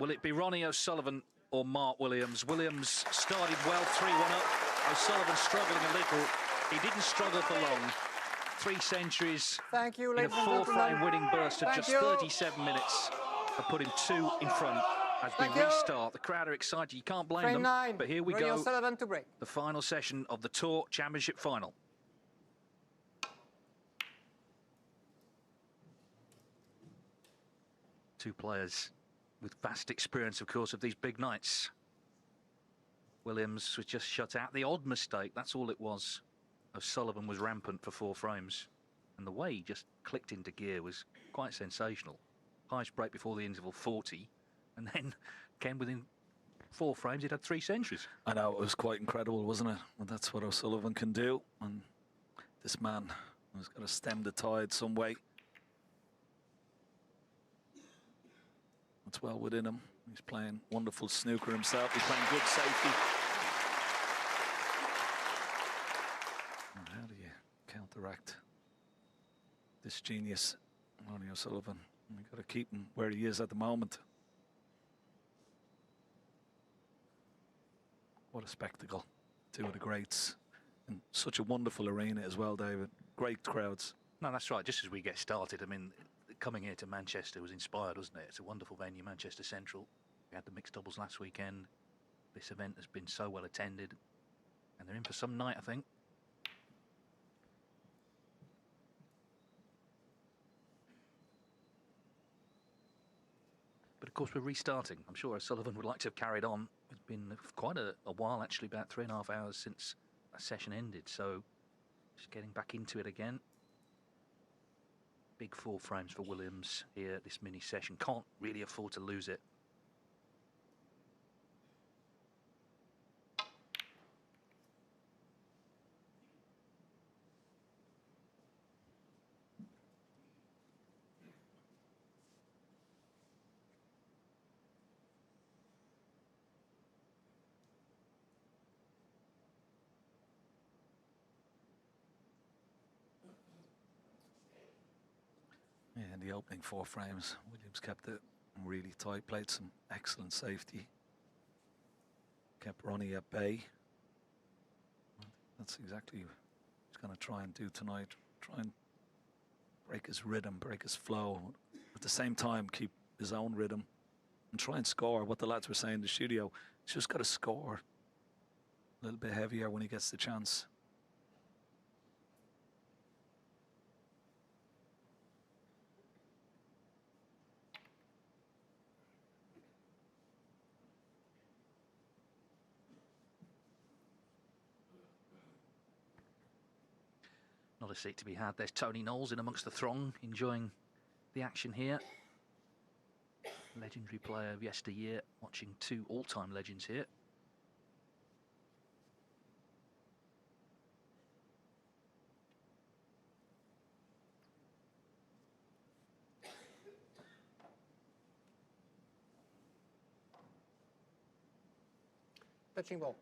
Will it be Ronnie O'Sullivan or Mark Williams? Williams started well, 3-1 up. O'Sullivan struggling a little. He didn't struggle for long. 3 centuries in a 4-frame winning burst of just 37 minutes have put him 2 in front as we restart. The crowd are excited. You can't blame them. But here we go. O'Sullivan to break. The final session of the Tour Championship final. Two players with vast experience, of course, of these big nights. Williams was just shut out. The odd mistake, that's all it was. O'Sullivan was rampant for 4 frames. And the way he just clicked into gear was quite sensational. Highest break before the interval, 40. And then came within 4 frames, he'd had 3 centuries. I know, it was quite incredible, wasn't it? Well, that's what O'Sullivan can do. And this man has got to stem the tide some way. It's well within him. He's playing wonderful snooker himself. He's playing good safety. And how do you counteract this genius, Ronnie O'Sullivan? You've got to keep him where he is at the moment. What a spectacle. 2 of the greats in such a wonderful arena as well, David. Great crowds. No, that's right. Just as we get started, I mean, coming here to Manchester was inspired, wasn't it? It's a wonderful venue, Manchester Central. We had the mixed doubles last weekend. This event has been so well attended. And they're in for some night, I think. But of course, we're restarting. I'm sure O'Sullivan would like to have carried on. It's been quite a while, actually, about 3.5 hours since a session ended. So just getting back into it again. Big 4 frames for Williams here at this mini session. Can't really afford to lose it. Yeah, in the opening 4 frames, Williams kept it really tight, played some excellent safety. Kept Ronnie at bay. That's exactly what he's going to try and do tonight. Try and break his rhythm, break his flow. At the same time, keep his own rhythm and try and score. What the lads were saying in the studio, he's just got to score a little bit heavier when he gets the chance. Not a seat to be had. There's Tony Knowles in amongst the throng, enjoying the action here. Legendary player of yesteryear, watching 2 all-time legends here. Touching ball.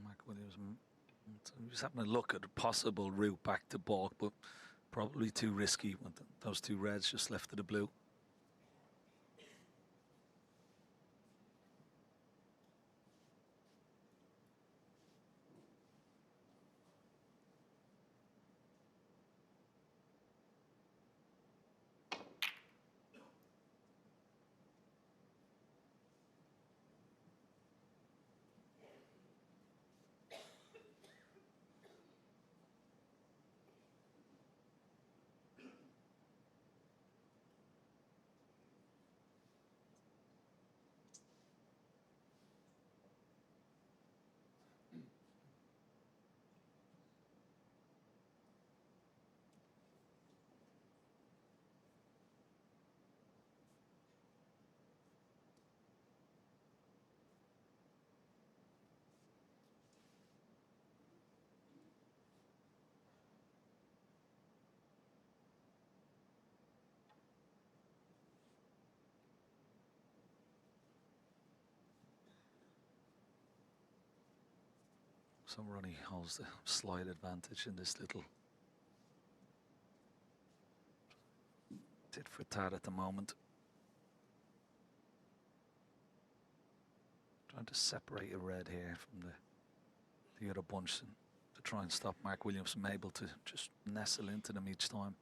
Mark Williams, he was having a look at a possible route back to balk, but probably too risky with those 2 reds just left to the blue. So Ronnie holds the slight advantage in this little tit for tat at the moment. Trying to separate a red here from the other bunch and to try and stop Mark Williams from able to just nestle into them each time.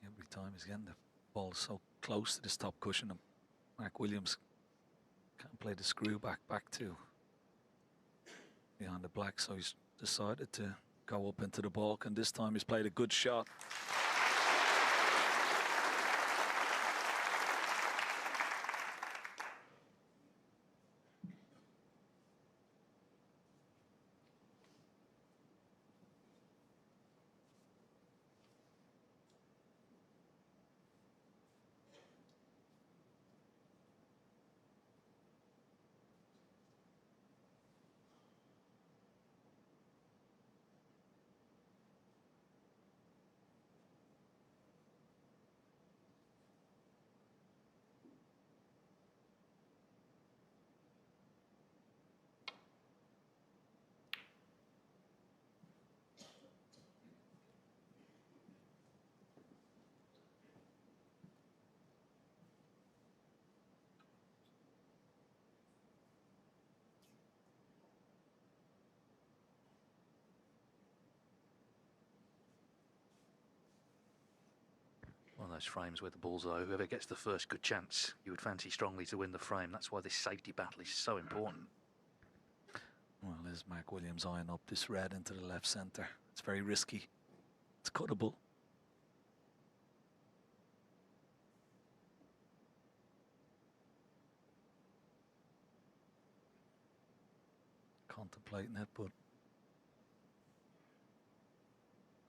Every time he's getting the ball so close to this top cushion, and Mark Williams can't play the screw back to behind the black, so he's decided to go up into the balk, and this time he's played a good shot. One of those frames where the ball's low, whoever gets the first good chance, you would fancy strongly to win the frame. That's why this safety battle is so important. Well, there's Mark Williams eyeing up this red into the left centre. It's very risky. It's cuttable. Contemplating it, but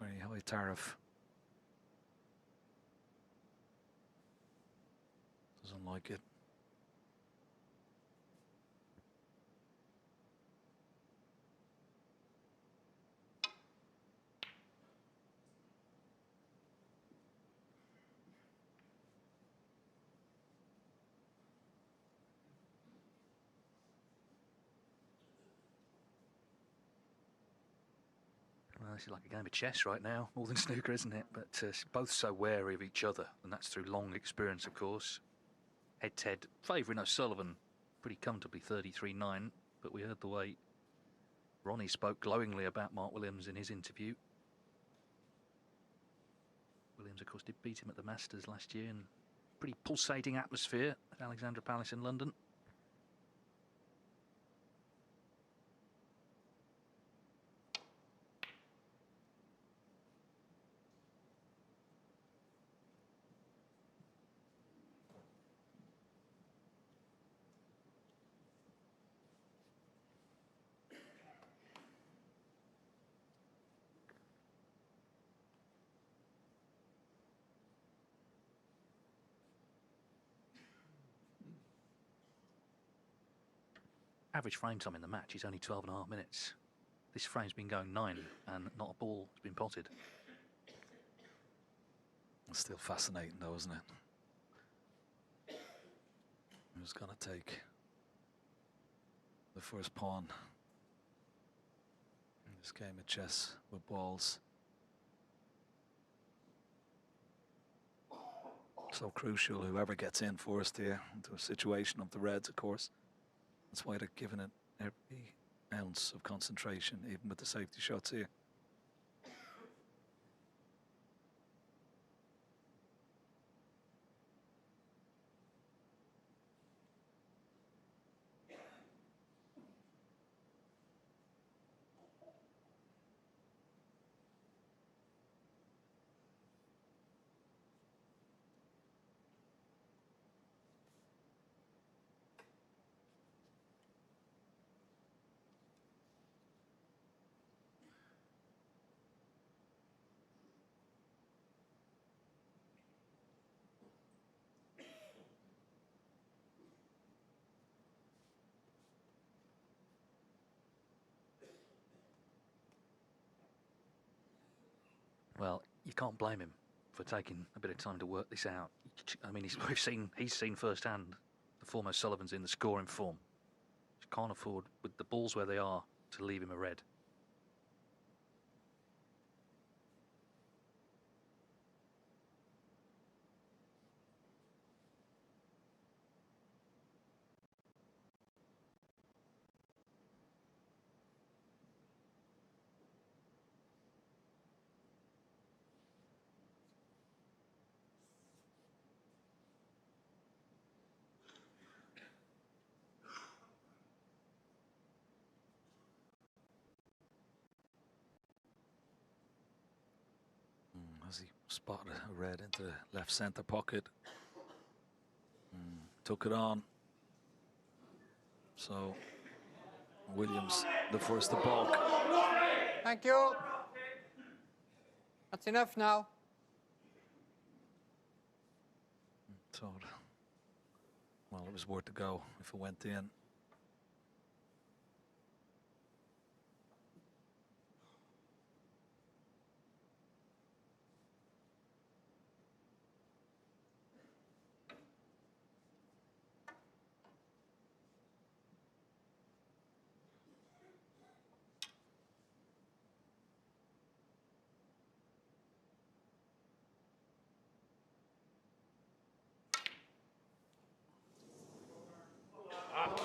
very high tariff. Doesn't like it. Well, this is like a game of chess right now, more than snooker, isn't it? But both so wary of each other, and that's through long experience, of course. Head-to-head, favouring O'Sullivan pretty comfortably, 33-9. But we heard the way Ronnie spoke glowingly about Mark Williams in his interview. Williams, of course, did beat him at the Masters last year in pretty pulsating atmosphere at Alexandra Palace in London. Average frame time in the match is only 12.5 minutes. This frame's been going 9 and not a ball has been potted. It's still fascinating though, isn't it? Who's gonna take the first pawn in this game of chess with balls? So crucial, whoever gets in first here into a situation of the reds, of course. That's why they're giving it every ounce of concentration, even with the safety shots here. Well, you can't blame him for taking a bit of time to work this out. I mean, he's seen firsthand the foremost Sullivan's in the scoring form. You can't afford, with the balls where they are, to leave him a red. As he spotted a red into the left centre pocket. Took it on. So Williams, the first to balk. Thank you. That's enough now. So, well, it was worth to go if it went in.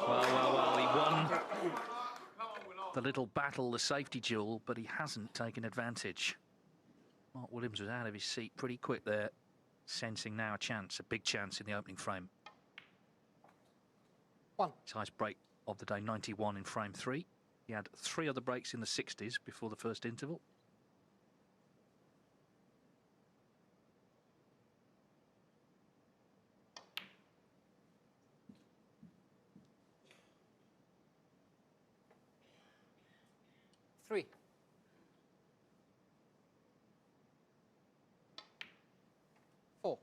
Well, he won the little battle, the safety duel, but he hasn't taken advantage. Mark Williams was out of his seat pretty quick there, sensing now a chance, a big chance in the opening frame. One. His highest break of the day, 91 in frame 3. He had 3 other breaks in the 60s before the first interval. Three. Four.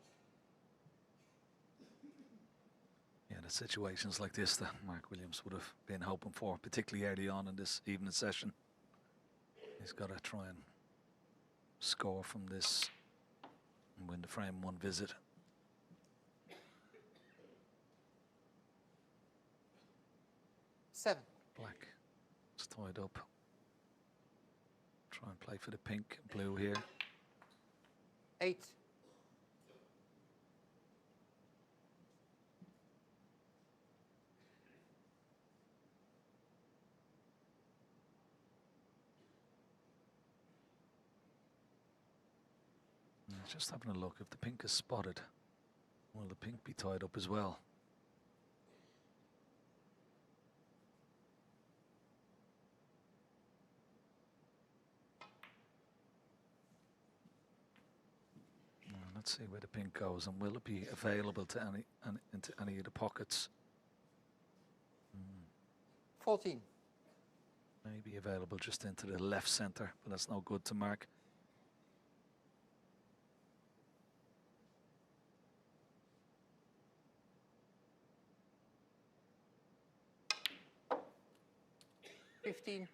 Yeah, the situations like this that Mark Williams would have been hoping for, particularly early on in this evening session. He's got to try and score from this and win the frame one visit. Seven. Black is tied up. Try and play for the pink and blue here. Eight. Just having a look, if the pink is spotted, will the pink be tied up as well? Let's see where the pink goes, and will it be available to into any of the pockets? 14. Maybe available just into the left centre, but that's no good to mark. $15.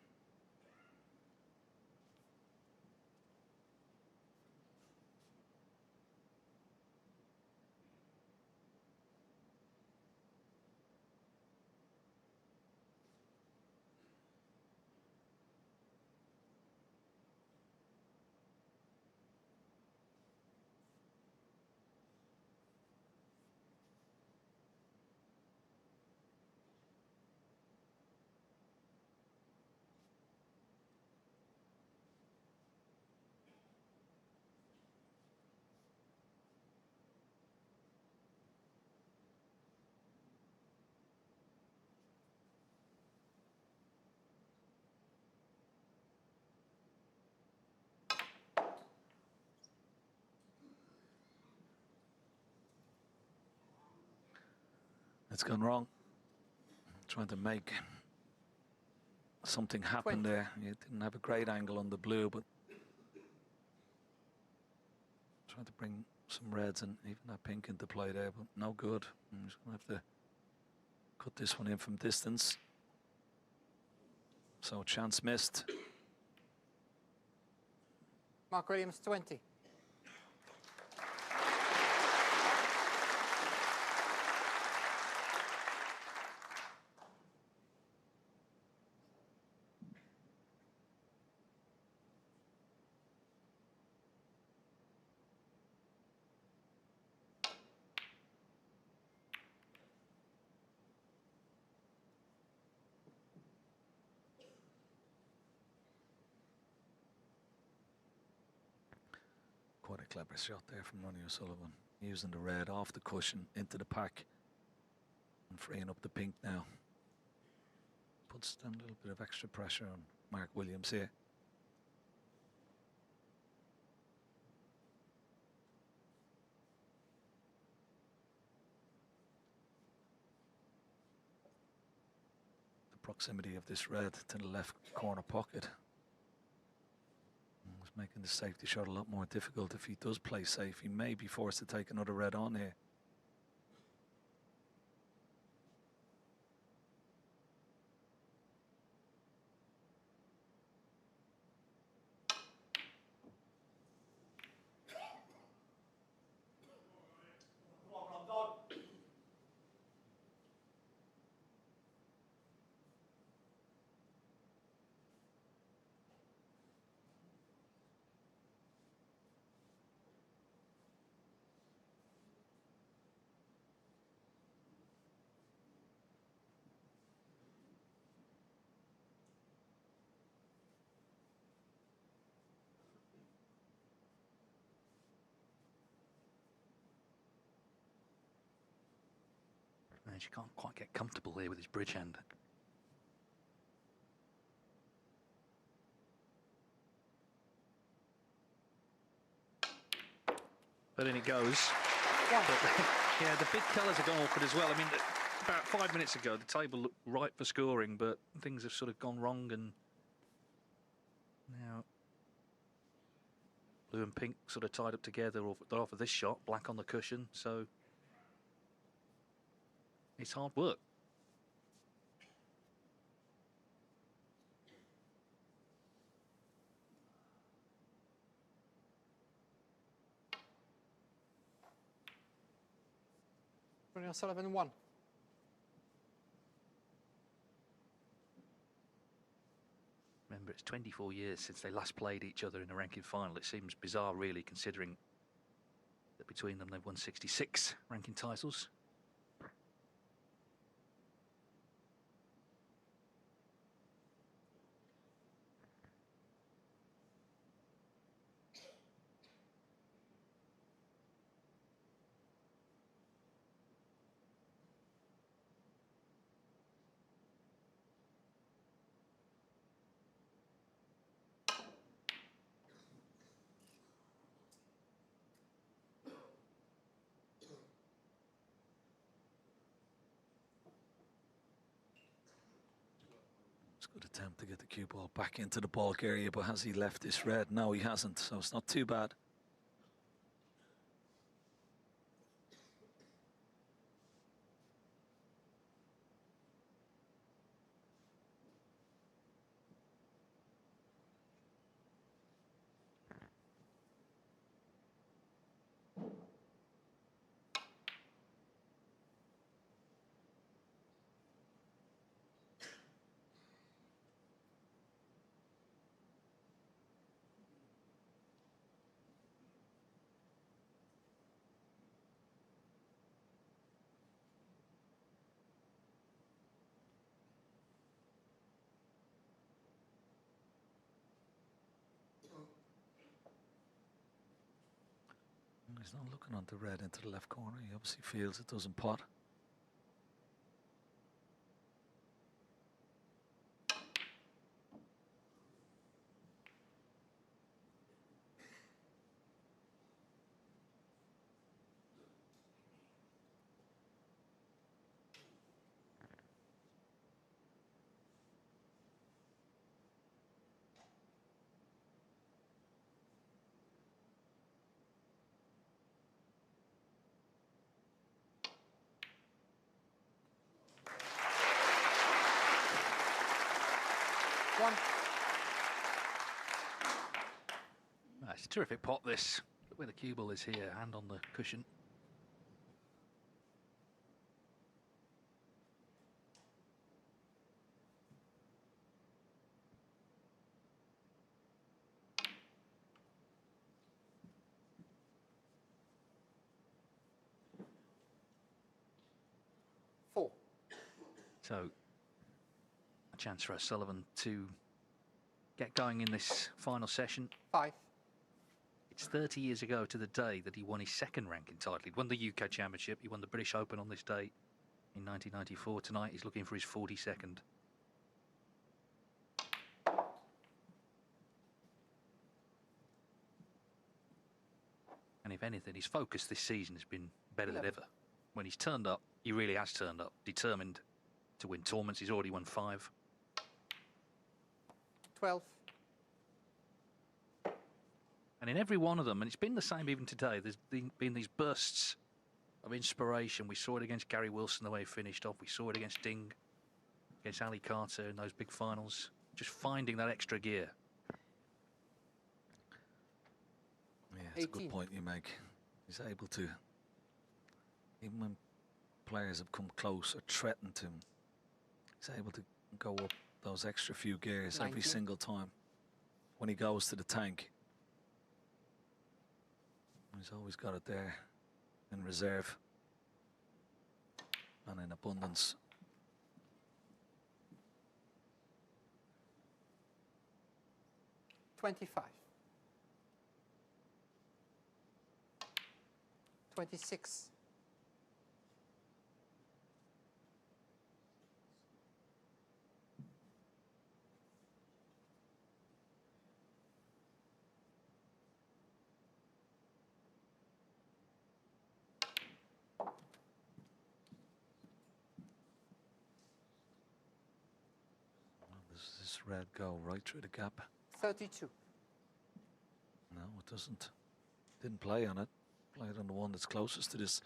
It's gone wrong. Trying to make something happen 20. there. You didn't have a great angle on the blue, but trying to bring some reds and even that pink into play there, but no good. I'm just going to have to cut this one in from distance. So chance missed. Mark Williams, 20. Quite a clever shot there from Ronnie O'Sullivan, using the red off the cushion into the pack and freeing up the pink now. Puts down a little bit of extra pressure on Mark Williams here. The proximity of this red to the left corner pocket is making the safety shot a lot more difficult. If he does play safe, he may be forced to take another red on here. And she can't quite get comfortable here with his bridge hand. But in it goes. Yeah. But, yeah, the big colours have gone awkward as well. I mean, about 5 minutes ago, the table looked right for scoring, but things have sort of gone wrong, and now blue and pink sort of tied up together off of this shot, black on the cushion, so it's hard work. Ronnie O'Sullivan, 1. Remember, it's 24 years since they last played each other in a ranking final. It seems bizarre, really, considering that between them they've won 66 ranking titles. Good attempt to get the cue ball back into the bulk area, but has he left this red? No, he hasn't, so it's not too bad. He's not looking on the red into the left corner. He obviously feels it doesn't pot. Terrific pot this. Look where the cue ball is here, hand on the cushion. Four. So, a chance for O'Sullivan to get going in this final session. 5. It's 30 years ago to the day that he won his second ranking title. He won the UK Championship, he won the British Open on this day in 1994. Tonight he's looking for his 42nd. And if anything, his focus this season has been better than ever. When he's turned up, he really has turned up, determined to win tournaments. He's already won 5. 12. And in every one of them, and it's been the same even today, there's been these bursts of inspiration. We saw it against Gary Wilson, the way he finished off. We saw it against Ding, against Ali Carter in those big finals. Just finding that extra gear. Yeah, it's 18. a good point you make. He's able to, even when players have come close or threatened him, he's able to go up those extra few gears 19. every single time. When he goes to the tank, he's always got it there in reserve and in abundance. $25. 26. Does this red go right through the gap? 32. No, it doesn't. Didn't play on it. Played on the one that's closest to this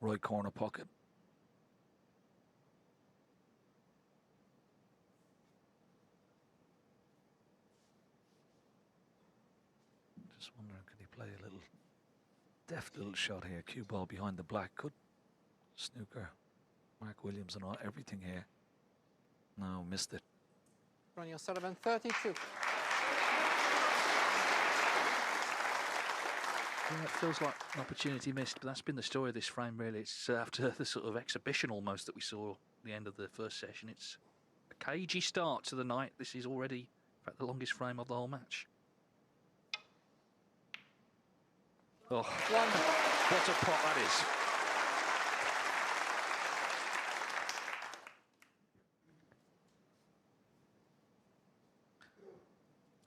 right corner pocket. Just wondering, could he play a little deft little shot here? Cue ball behind the black. Could Snooker, Mark Williams and all, everything here. No, missed it. Ronnie O'Sullivan, 32. Yeah, it feels like an opportunity missed, but that's been the story of this frame, really. It's after the sort of exhibition almost that we saw at the end of the first session. It's a cagey start to the night. This is already, in fact, the longest frame of the whole match. Oh, what a pot that is.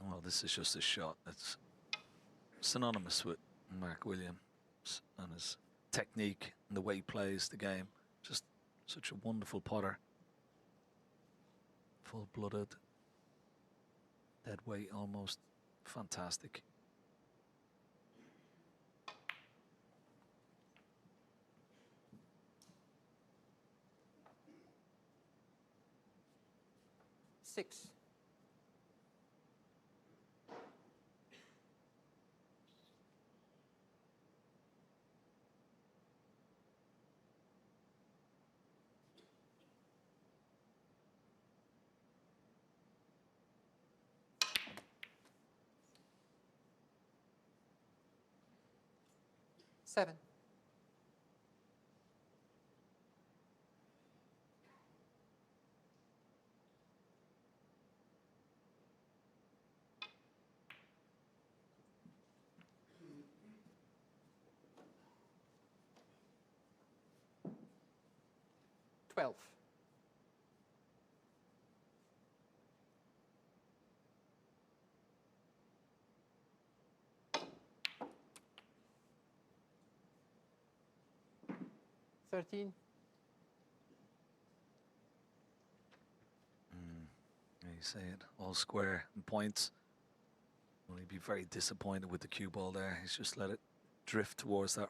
Well, this is just a shot that's synonymous with Mark Williams and his technique and the way he plays the game. Just such a wonderful putter. Full-blooded, dead weight almost. Fantastic. Six. Seven. $12. $13. Yeah, you say it, all square and points. Will he be very disappointed with the cue ball there? He's just let it drift towards that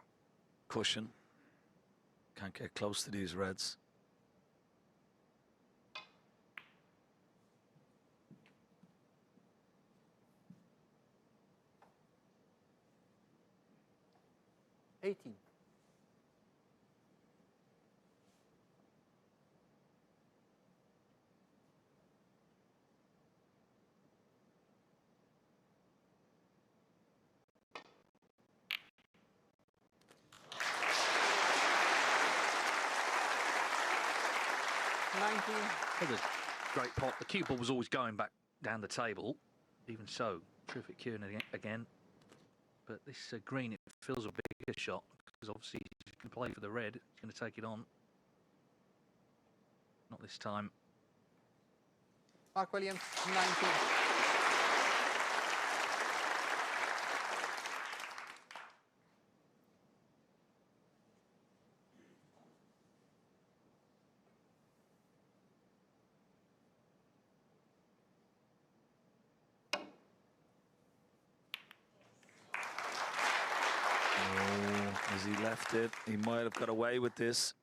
cushion. Can't get close to these reds. 18. What a great pot. The cue ball was always going back down the table. Even so, terrific cueing again. But this green, it feels a bigger shot because obviously he can play for the red. He's going to take it on. Not this time. Mark Williams, 19. As he left it, he might have got away with this.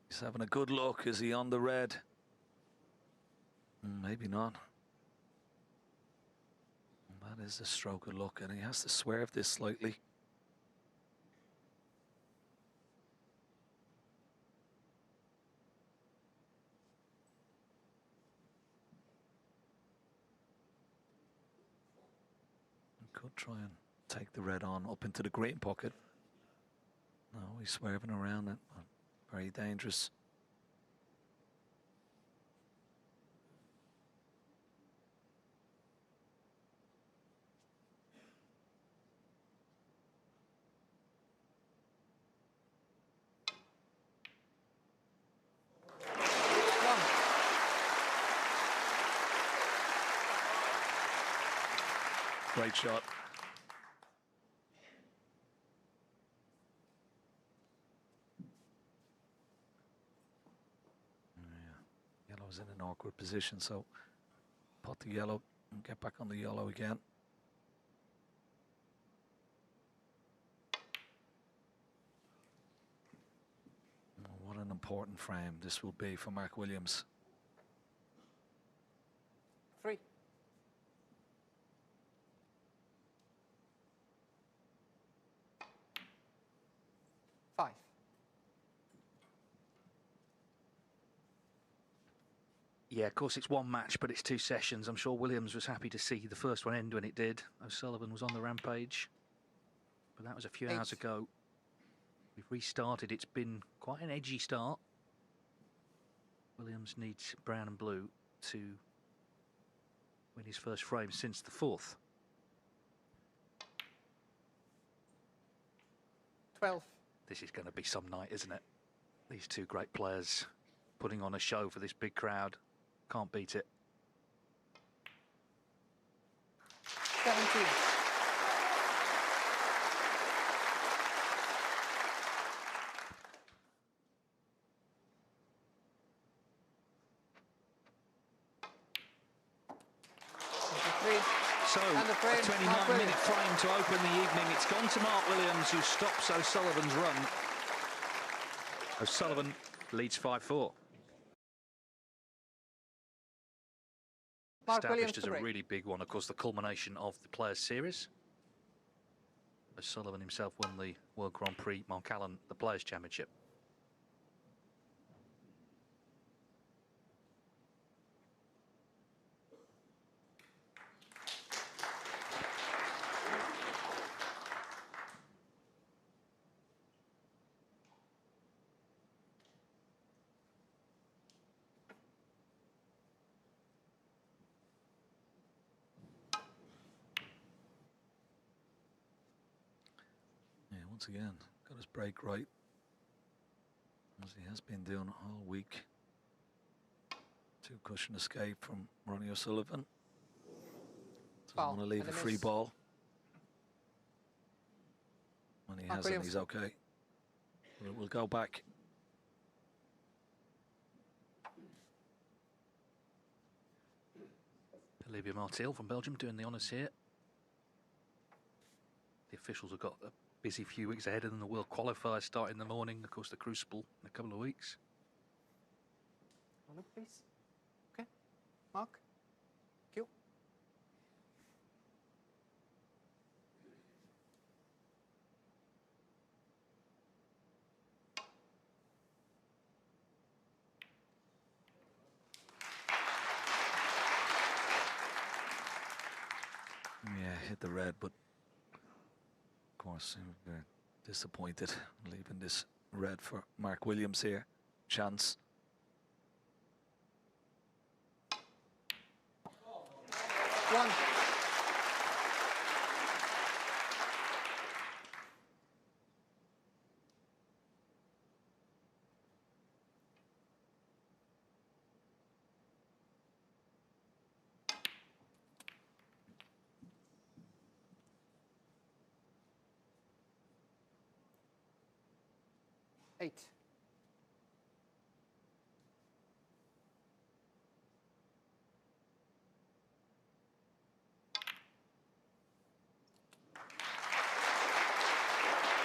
He's having a good look. Is he on the red? Maybe not. That is a stroke of luck, and he has to swerve this slightly. He could try and take the red on up into the green pocket. No, he's swerving around it. Very dangerous. Great shot. Yellow's in an awkward position, so pot the yellow and get back on the yellow again. Oh, what an important frame this will be for Mark Williams. 3. Five. Yeah, of course it's one match, but it's 2 sessions. I'm sure Williams was happy to see the first one end when it did. O'Sullivan was on the rampage, but that was a few hours ago. We've restarted. It's been quite an edgy start. Williams needs brown and blue to win his first frame since the 4th. 12. This is going to be some night, isn't it? These two great players putting on a show for this big crowd. Can't beat it. 17. So, a 29-minute frame to open the evening. It's gone to Mark Williams, who stops O'Sullivan's run. O'Sullivan leads 5-4. Established as a really big one, of course, the culmination of the Players' Series. O'Sullivan himself won the World Grand Prix Mark Allen, the Players' Championship. Once again, got his break right, as he has been doing all week. 2 cushion escape from Ronnie O'Sullivan. Doesn't want to leave a free ball. When he hasn't, he's okay. We'll go back. Olivia Martial from Belgium doing the honours here. The officials have got a busy few weeks ahead of them. The World Qualifiers start in the morning. Of course, the Crucible in a couple of weeks. Look, please. Okay. Mark. Cue. hit the red, but of course they're disappointed leaving this red for Mark Williams here. Chance. One. Eight.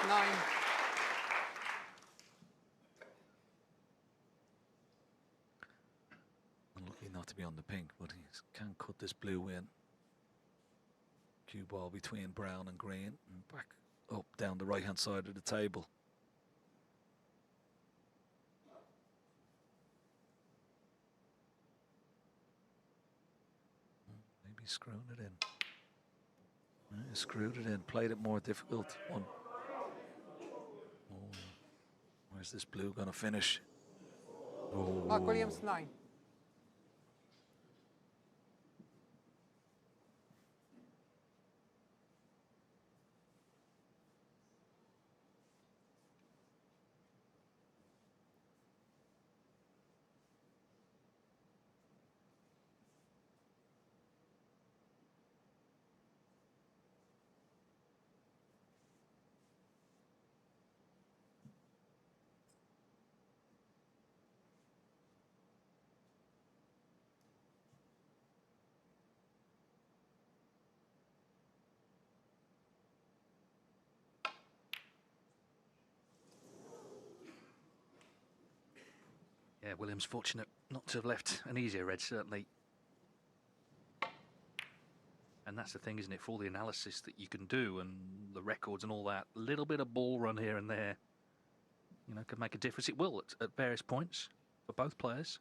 Nine. Unlucky not to be on the pink, but he can cut this blue in. Cue ball between brown and green, and back up down the right hand side of the table. Maybe screwing it in. Yeah, screwed it in, played it more difficult. One. Oh, where's this blue gonna finish? Oh. Mark Williams, 9. Yeah, Williams fortunate not to have left an easier red, certainly. And that's the thing, isn't it? For all the analysis that you can do and the records and all that, a little bit of ball run here and there, you know, could make a difference. It will at various points for both players.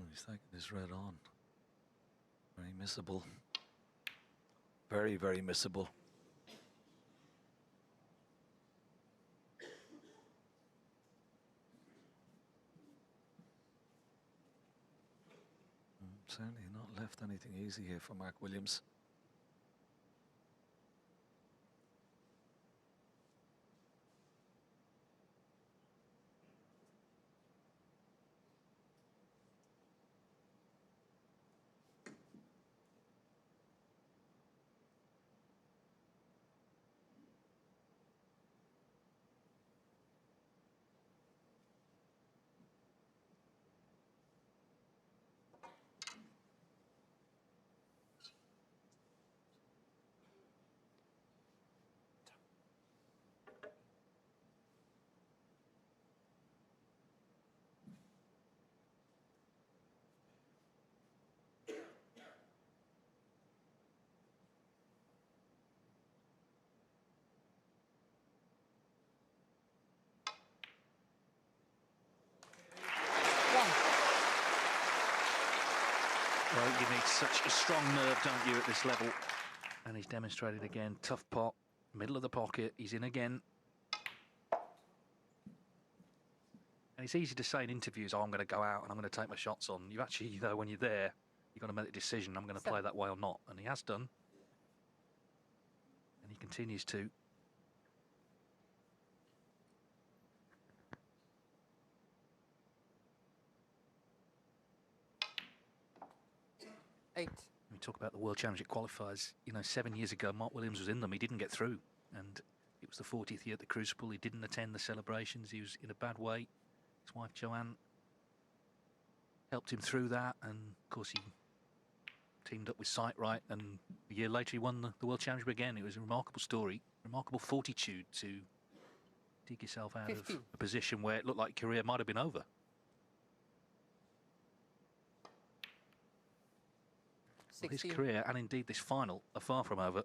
He's taking this red on. Very missable. Very, very missable. Certainly not left anything easy here for Mark Williams. Well, you need such a strong nerve, don't you, at this level? And he's demonstrated again. Tough pot, middle of the pocket. He's in again. And it's easy to say in interviews, oh, I'm going to go out and I'm going to take my shots on. You actually, though, when you're there, you've got to make the decision, I'm going to play that way or not. And he has done. And he continues to. Eight. talk about the World Championship qualifiers. You know, 7 years ago, Mark Williams was in them. He didn't get through, and it was the 40th year at the Crucible. He didn't attend the celebrations. He was in a bad way. His wife Joanne helped him through that, and of course he teamed up with Sightright, and a year later he won the World Championship again. It was a remarkable story, remarkable fortitude to dig yourself out 15. of a position where it looked like career might have been over. Well, his 16. career, and indeed this final, are far from over.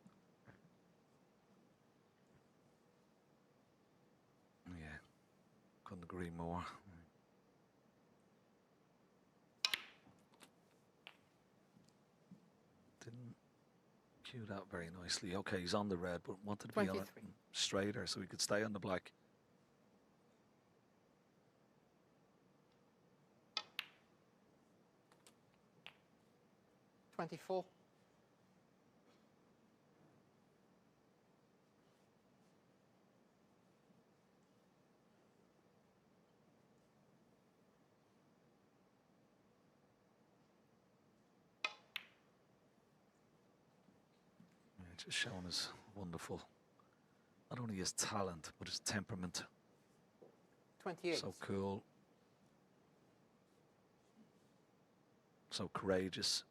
Yeah, couldn't agree more. Didn't cue that very nicely. Okay, he's on the red, but wanted to be on it 23. straighter so he could stay on the black. $24. Yeah, just showing his wonderful, not only his talent, but his temperament. 28. So cool. So courageous.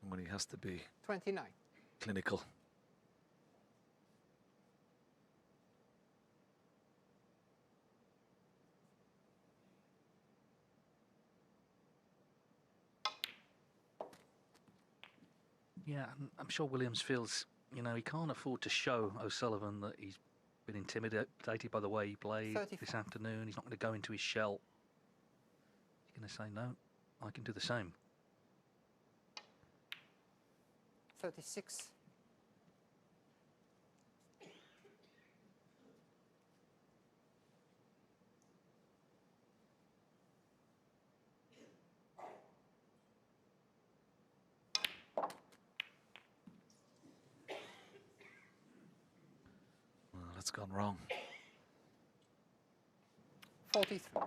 And when he has to be 29. clinical. Yeah, and I'm sure Williams feels, you know, he can't afford to show O'Sullivan that he's been intimidated by the way he played 35. this afternoon. He's not going to go into his shell. He's going to say, no, I can do the same. 36. Well, that's gone wrong. 43.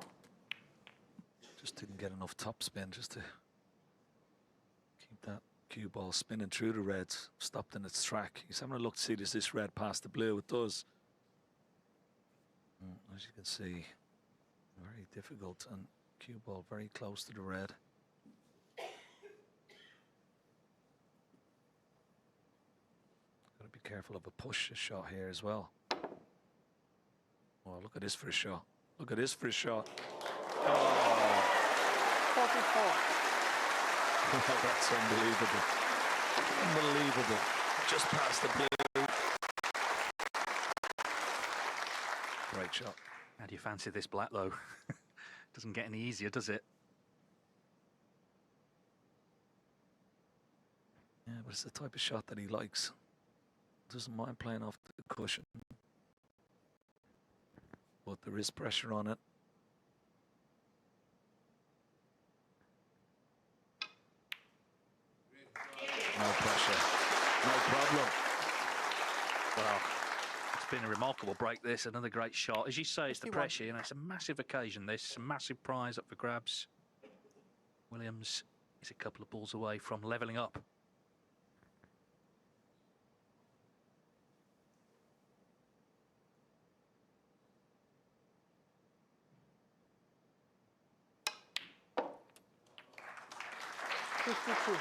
Just didn't get enough top spin just to keep that cue ball spinning through the reds. Stopped in its track. He's having a look to see, does this red pass the blue? It does. As you can see, very difficult, and cue ball very close to the red. Got to be careful of a push shot here as well. Oh, look at this for a shot. Look at this for a shot. Oh. 44. Oh, that's unbelievable. Unbelievable. Just past the blue. Great shot. How do you fancy this black, though? Doesn't get any easier, does it? Yeah, but it's the type of shot that he likes. Doesn't mind playing off the cushion. But there is pressure on it. No pressure. No problem. Well, it's been a remarkable break, this. Another great shot. As you say, it's the 51. pressure. You know, it's a massive occasion, this. A massive prize up for grabs. Williams is a couple of balls away from levelling up. $52.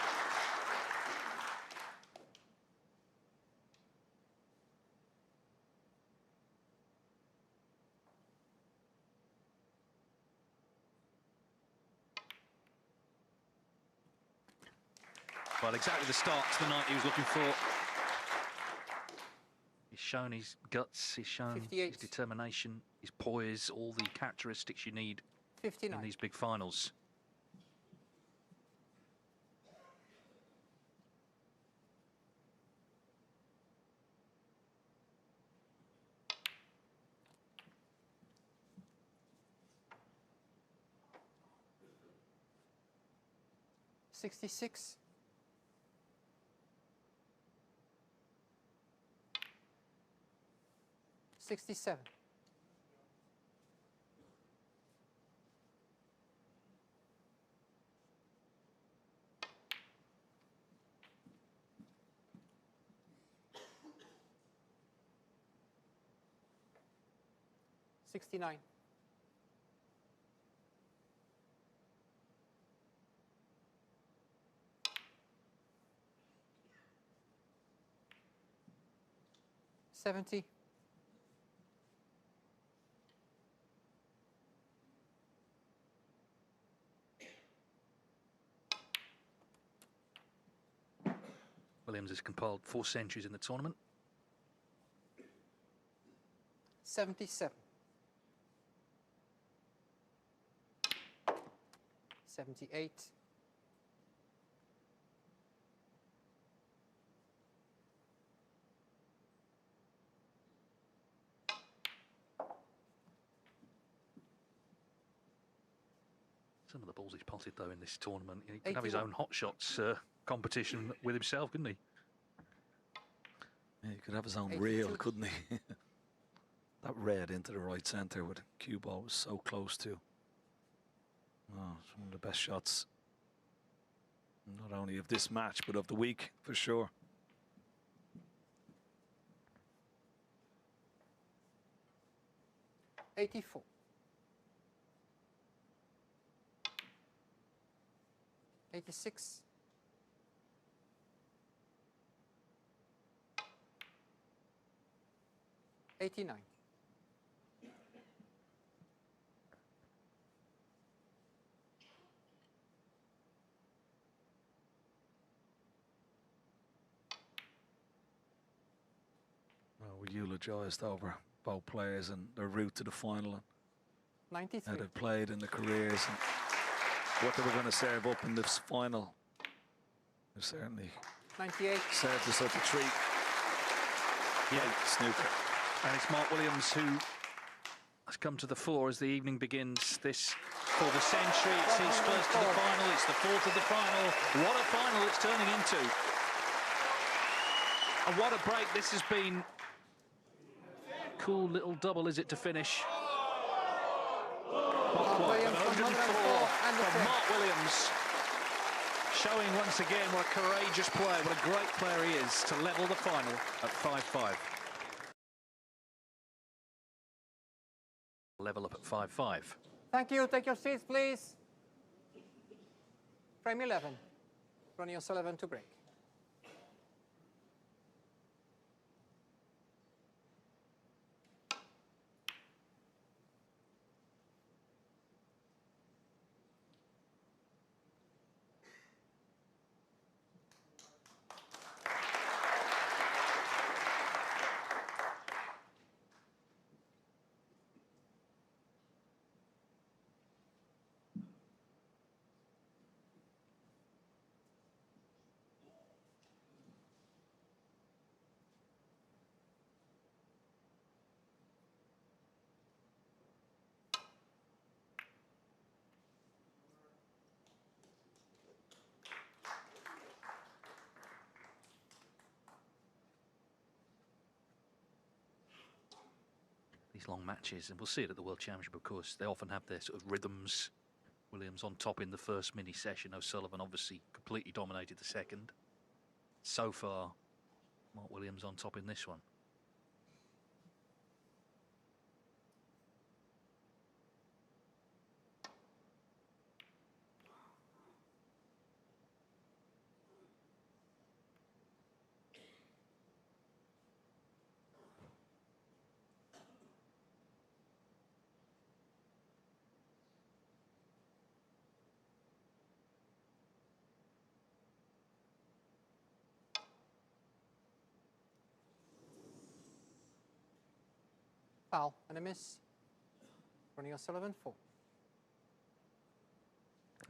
Well, exactly the start to the night he was looking for. He's shown his guts, he's shown 58. his determination, his poise, all the characteristics you need in 59. these big finals. $66. $67. 69. $70. Williams has compiled 4 centuries in the tournament. 77. 78. Some of the balls he's potted, though, in this tournament. He could have his 81. own hot shots competition with himself, couldn't he? Yeah, he could have his own 82. reel, couldn't he? That red into the right centre with cue ball was so close to. Oh, it's one of the best shots, not only of this match, but of the week, for sure. $84. 86. 89. Well, we eulogised over both players and their route to the final and 93. how they've played in their careers and what they were going to serve up in this final. They certainly 98. served us up a treat. Yeah. Snooker. And it's Mark Williams who has come to the fore as the evening begins. This for the century. It's his first to the final. It's the fourth of the final. What a final it's turning into. And what a break this has been. Cool little double, is it, to finish? Not quite, but 104 from Mark Williams. Showing once again what a courageous player, what a great player he is to level the final at 5-5. Level up at 5-5. Thank you. Take your seats, please. Frame 11. Ronnie O'Sullivan to break. These long matches, and we'll see it at the World Championship, of course, they often have their sort of rhythms. Williams on top in the first mini session. O'Sullivan obviously completely dominated the second. So far, Mark Williams on top in this one. Foul and a miss. Ronnie O'Sullivan 4.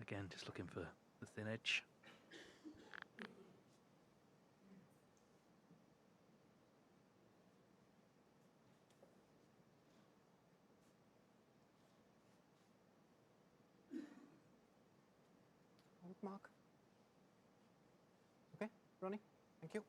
Again, just looking for the thin edge. Mark. Okay, Ronnie, thank you.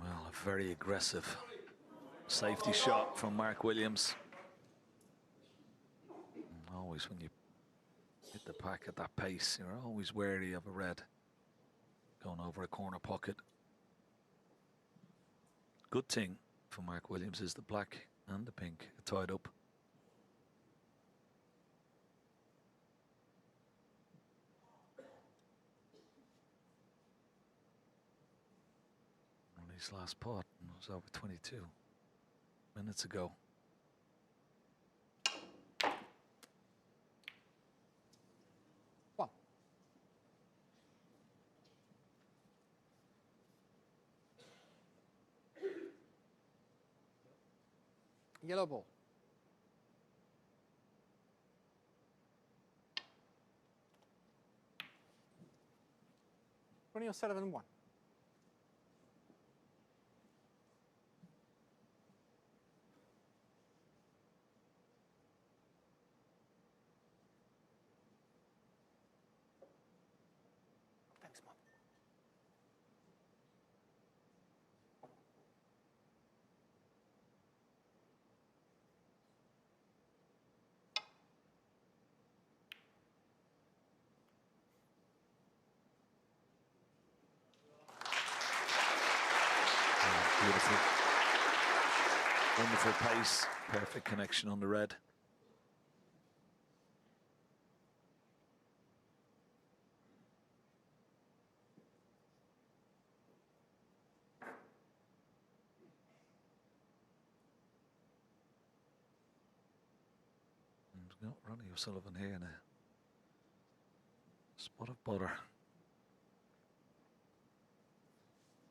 Well, a very aggressive safety shot from Mark Williams. And always when you hit the pack at that pace. You're always wary of a red going over a corner pocket. Good thing for Mark Williams is the black and the pink are tied up. On his last pot was over 22 minutes ago. One. Yellow ball. Ronnie O'Sullivan 1. Thanks, Mom. Beautiful. Wonderful pace. Perfect connection on the red. And we've got Ronnie O'Sullivan here in a spot of butter.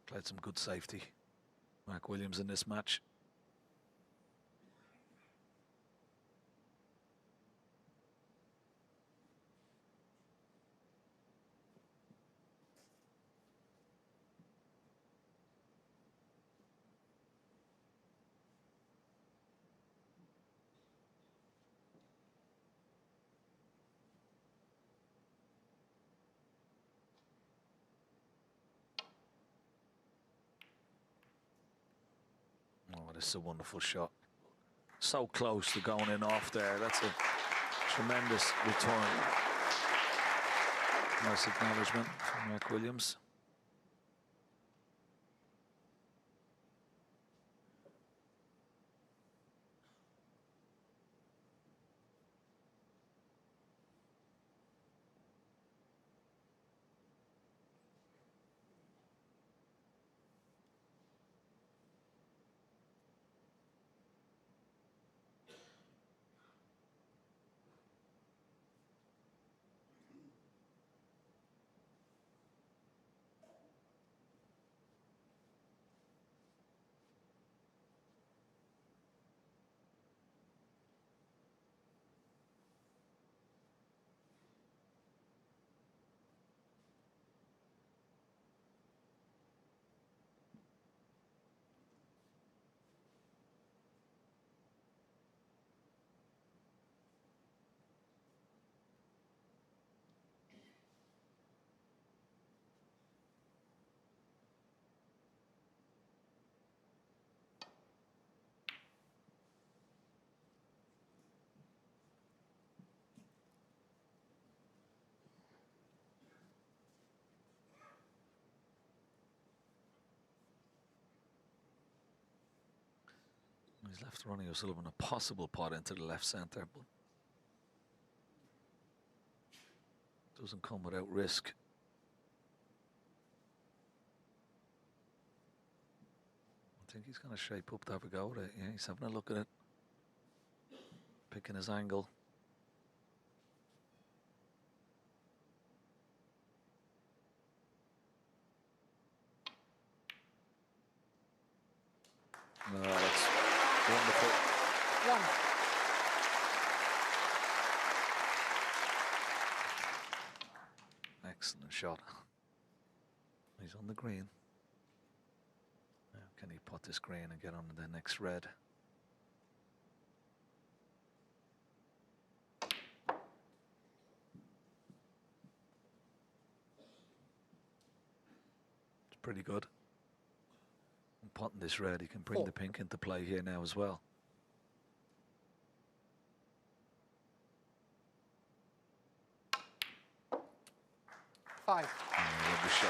Played some good safety. Mark Williams in this match. Oh, this is a wonderful shot. So close to going in off there. That's a tremendous return. Nice acknowledgement from Mark Williams. He's left Ronnie O'Sullivan a possible pot into the left centre, but doesn't come without risk. I think he's going to shape up to have a go at it. Yeah, he's having a look at it, picking his angle. Oh, that's wonderful. One. Excellent shot. He's on the green. Now can he pot this green and get on to the next red? It's pretty good. And potting this red, he can bring the pink into play here now as well. 5. Lovely shot.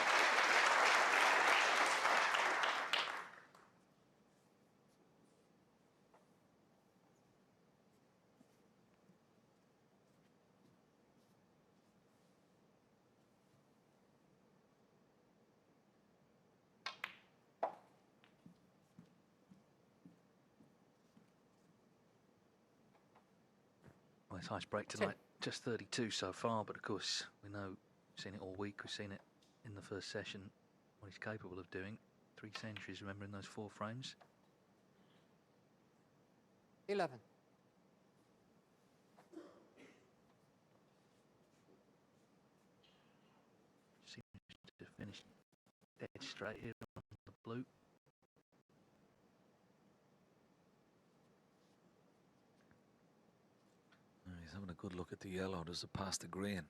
Nice ice break tonight. Just 32 so far, but of course we know, we've seen it all week. We've seen it in the first session, what he's capable of doing. 3 centuries, remember, in those 4 frames. 11. Seems to finish dead straight here on the blue. He's having a good look at the yellow. Does it pass the green?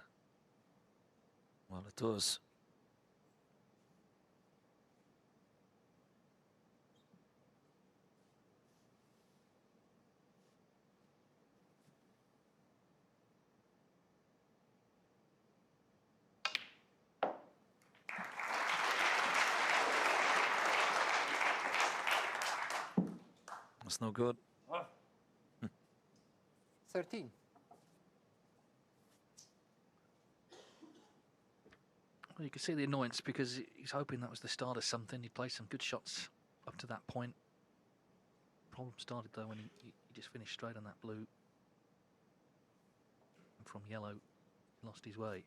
Well, it does. That's no good. 13. Well, you can see the annoyance because he's hoping that was the start of something. He played some good shots up to that point. Problem started though when he just finished straight on that blue. And from yellow, he lost his way.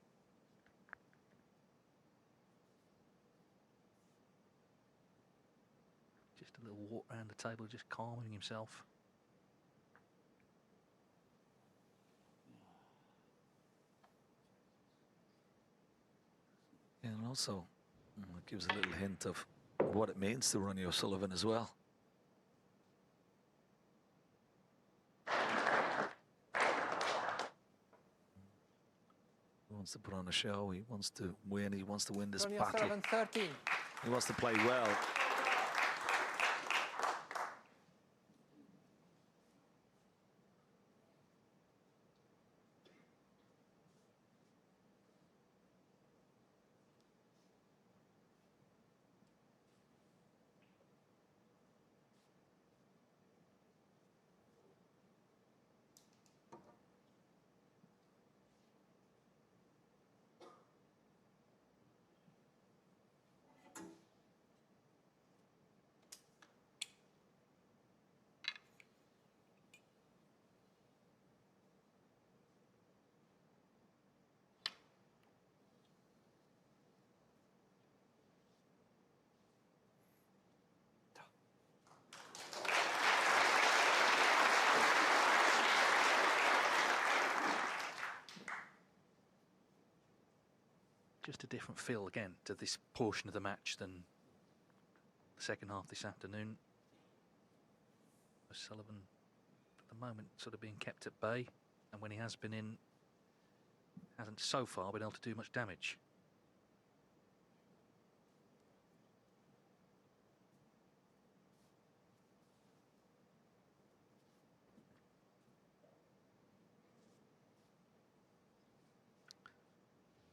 Just a little walk around the table, just calming himself. Yeah, and also it gives a little hint of what it means to Ronnie O'Sullivan as well. He wants to put on a show. He wants to win. He wants to win this Ronnie battle. O'Sullivan, 13. He wants to play well. Just a different feel again to this portion of the match than the second half this afternoon. O'Sullivan, at the moment, sort of being kept at bay, and when he has been in, hasn't so far been able to do much damage.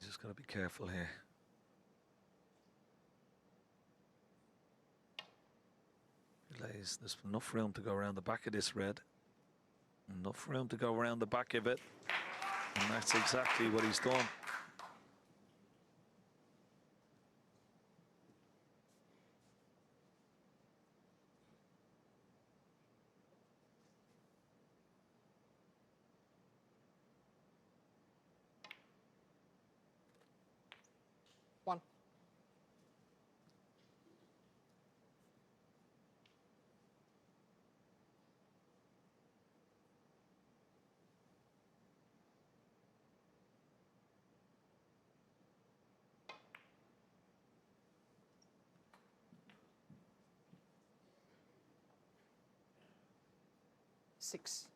Just got to be careful here. There's enough room to go around the back of this red. Enough room to go around the back of it. And that's exactly what he's done. One. Six.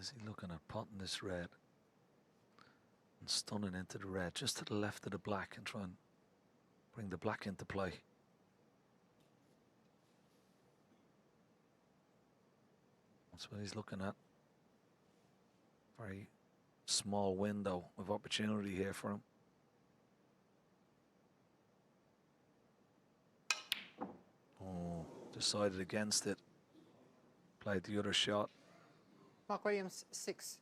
is he looking at potting this red and stunning into the red just to the left of the black and try and bring the black into play? That's what he's looking at. Very small window of opportunity here for him. Oh, decided against it. Played the other shot. Mark Williams, 6.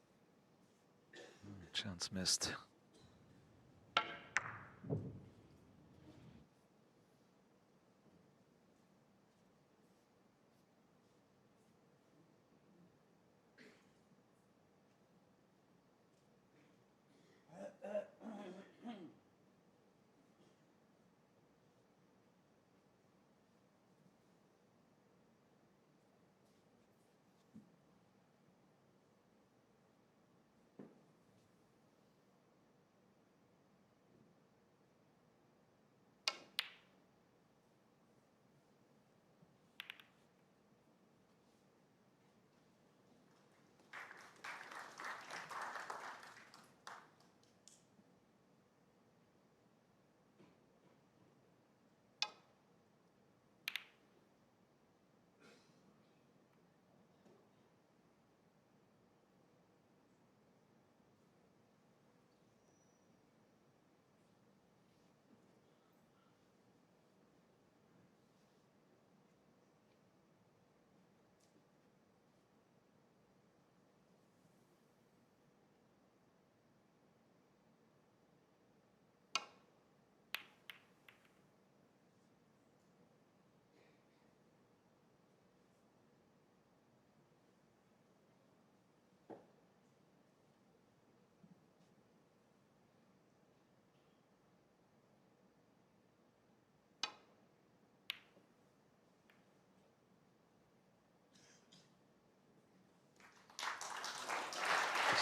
Chance missed.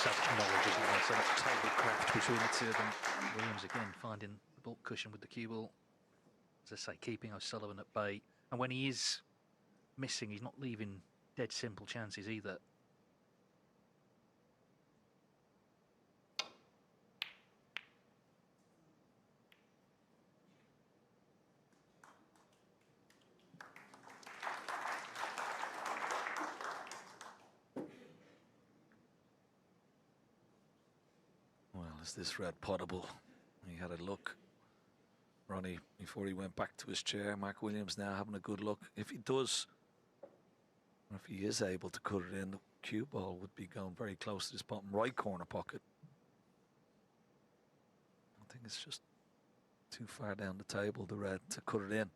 Such knowledge, isn't there? So much tablecraft between the two of them. Williams again finding the ball cushion with the cue ball. As I say, keeping O'Sullivan at bay. And when he is missing, he's not leaving dead simple chances either. Well, is this red potable? He had a look, Ronnie, before he went back to his chair. Mark Williams now having a good look. If he does, or if he is able to cut it in, the cue ball would be going very close to his bottom right corner pocket. I think it's just too far down the table, the red, to cut it in.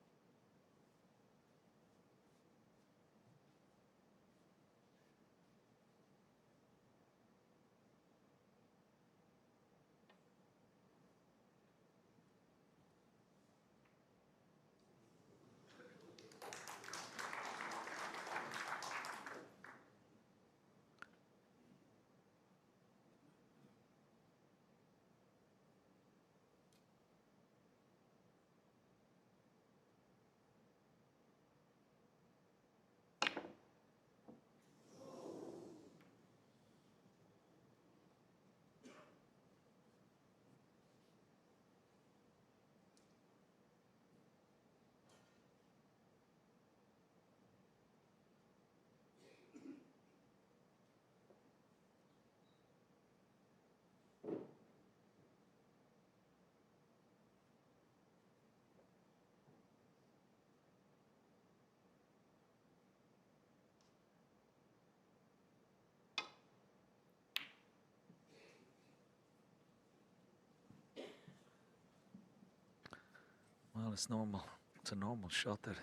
Well, it's normal. It's a normal shot that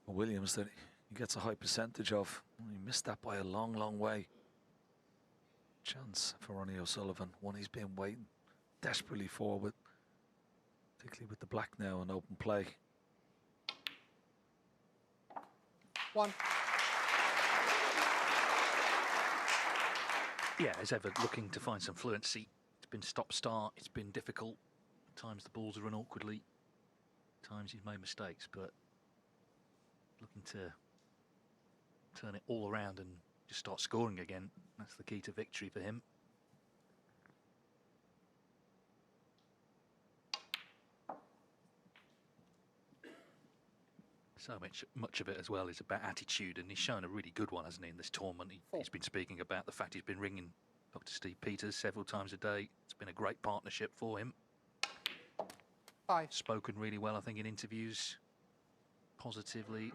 Williams that he gets a high percentage of. He missed that by a long, long way. Chance for Ronnie O'Sullivan. One he's been waiting desperately for, with, particularly with the black now in open play. 1. Yeah, as ever, looking to find some fluency. It's been stop-start. It's been difficult. At times the balls run awkwardly. At times he's made mistakes, but looking to turn it all around and Just start scoring again. That's the key to victory for him. So much of it as well is about attitude, and he's shown a really good one, hasn't he, in this tournament? He's been speaking about the fact he's been ringing Dr. Steve Peters several times a day. It's been a great partnership for him. 5. Spoken really well, I think, in interviews, positively,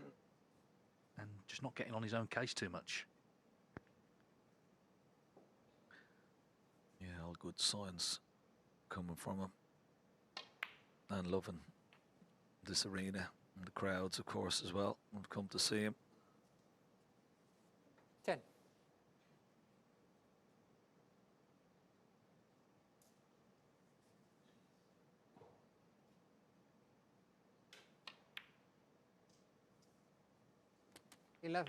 and just not getting on his own case too much. Yeah, all good signs coming from him. And loving this arena. And the crowds, of course, as well, have come to see him. 10. $11.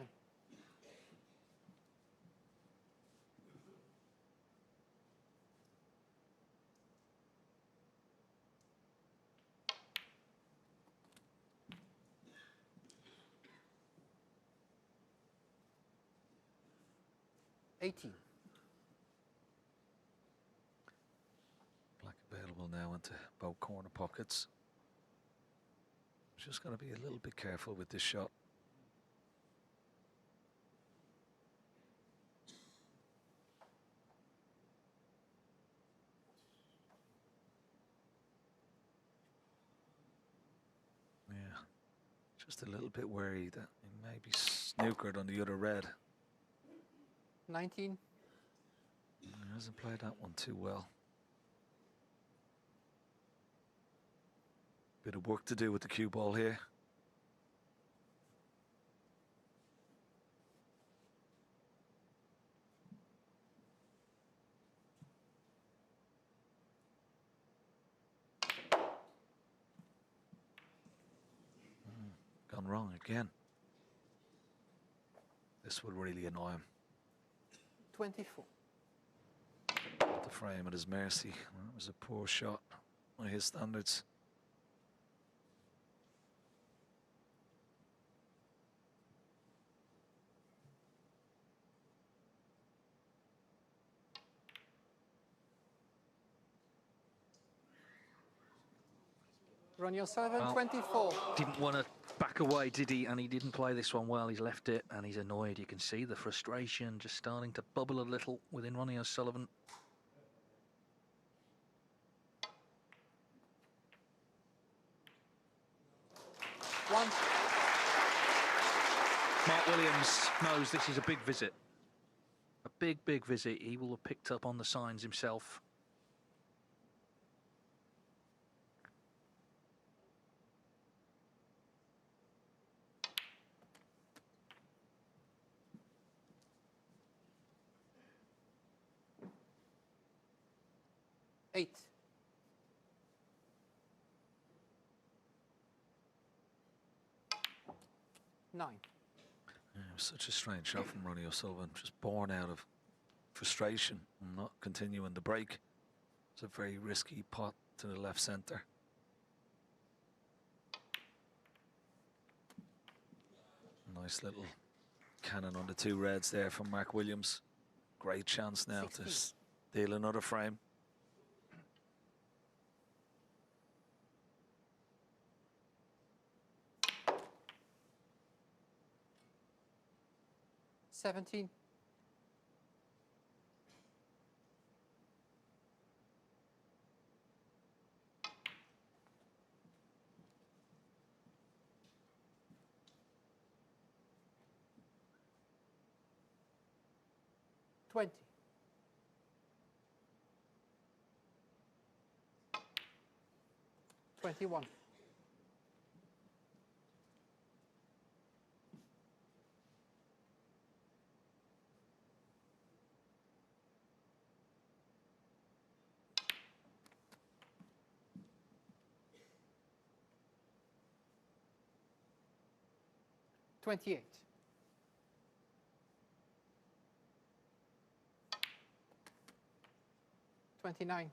18. Black available now into both corner pockets. Just got to be a little bit careful with this shot. Yeah, just a little bit wary that he may be snookered on the other red. 19. He hasn't played that one too well. Bit of work to do with the cue ball here. Gone wrong again. This would really annoy him. 24. Put the frame at his mercy. Well, that was a poor shot by his standards. Ronnie O'Sullivan, Well, 24. Didn't want to back away, did he? And he didn't play this one well. He's left it, and he's annoyed. You can see the frustration just starting to bubble a little within Ronnie O'Sullivan. One. Mark Williams knows this is a big visit. A big, big visit. He will have picked up on the signs himself. Eight. Nine. Yeah, it was such a strange shot from Ronnie O'Sullivan, just born out of frustration and not continuing the break. It's a very risky pot to the left centre. Nice little cannon on the two reds there from Mark Williams. Great chance now 16. to steal another frame. $17. $20. 21. $28. 29.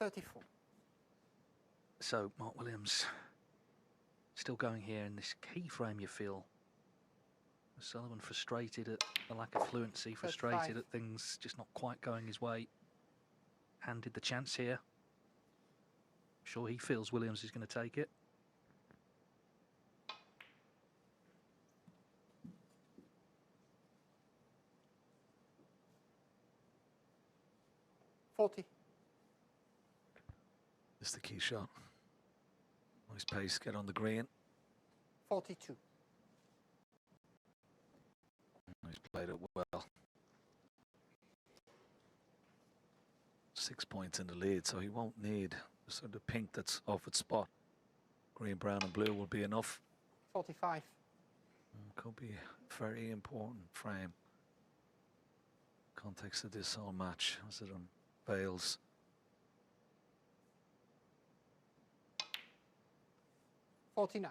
34. So Mark Williams still going here in this key frame, you feel. Sullivan frustrated at the lack of fluency, frustrated 35. at things just not quite going his way. Handed the chance here. Sure he feels Williams is going to take it. This is the key shot. Nice pace, get on the green. 42. He's played it well. 6 points in the lead, so he won't need sort of the pink that's off its spot. Green, brown and blue will be enough. 45. Could be a very important frame. Context of this whole match as it unveils. $49.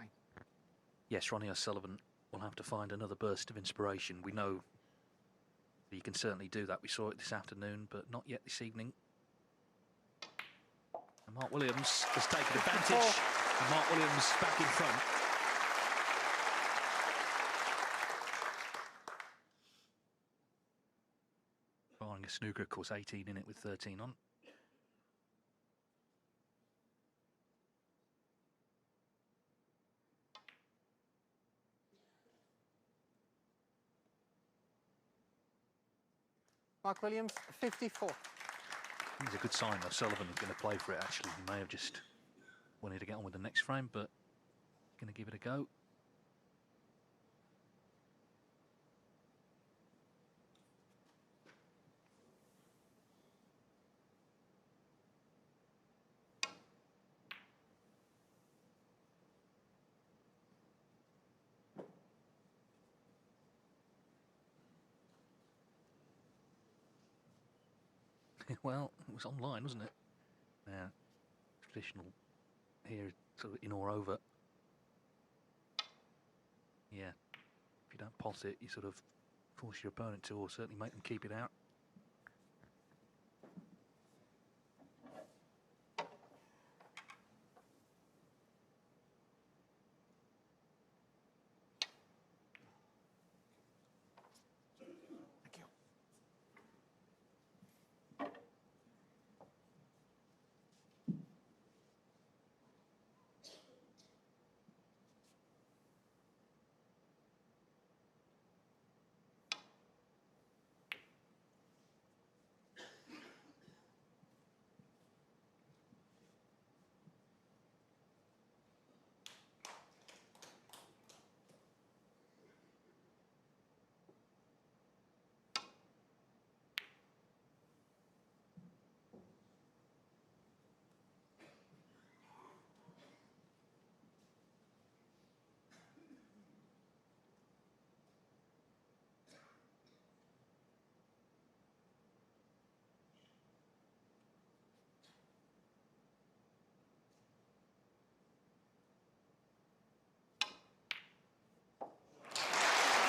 Yes, Ronnie O'Sullivan will have to find another burst of inspiration. We know that he can certainly do that. We saw it this afternoon, but not yet this evening. And Mark Williams has taken advantage. And Mark Williams back in front. Barring a snooker, of course, 18 in it with 13 on. Mark Williams, 54. It's a good sign that Sullivan is going to play for it, actually. He may have just wanted to get on with the next frame, but he's going to give it a go. Well, it was online, wasn't it? Yeah, traditional here, sort of in or over. Yeah, if you don't pot it, you sort of force your opponent to, or certainly make them keep it out. Thank you.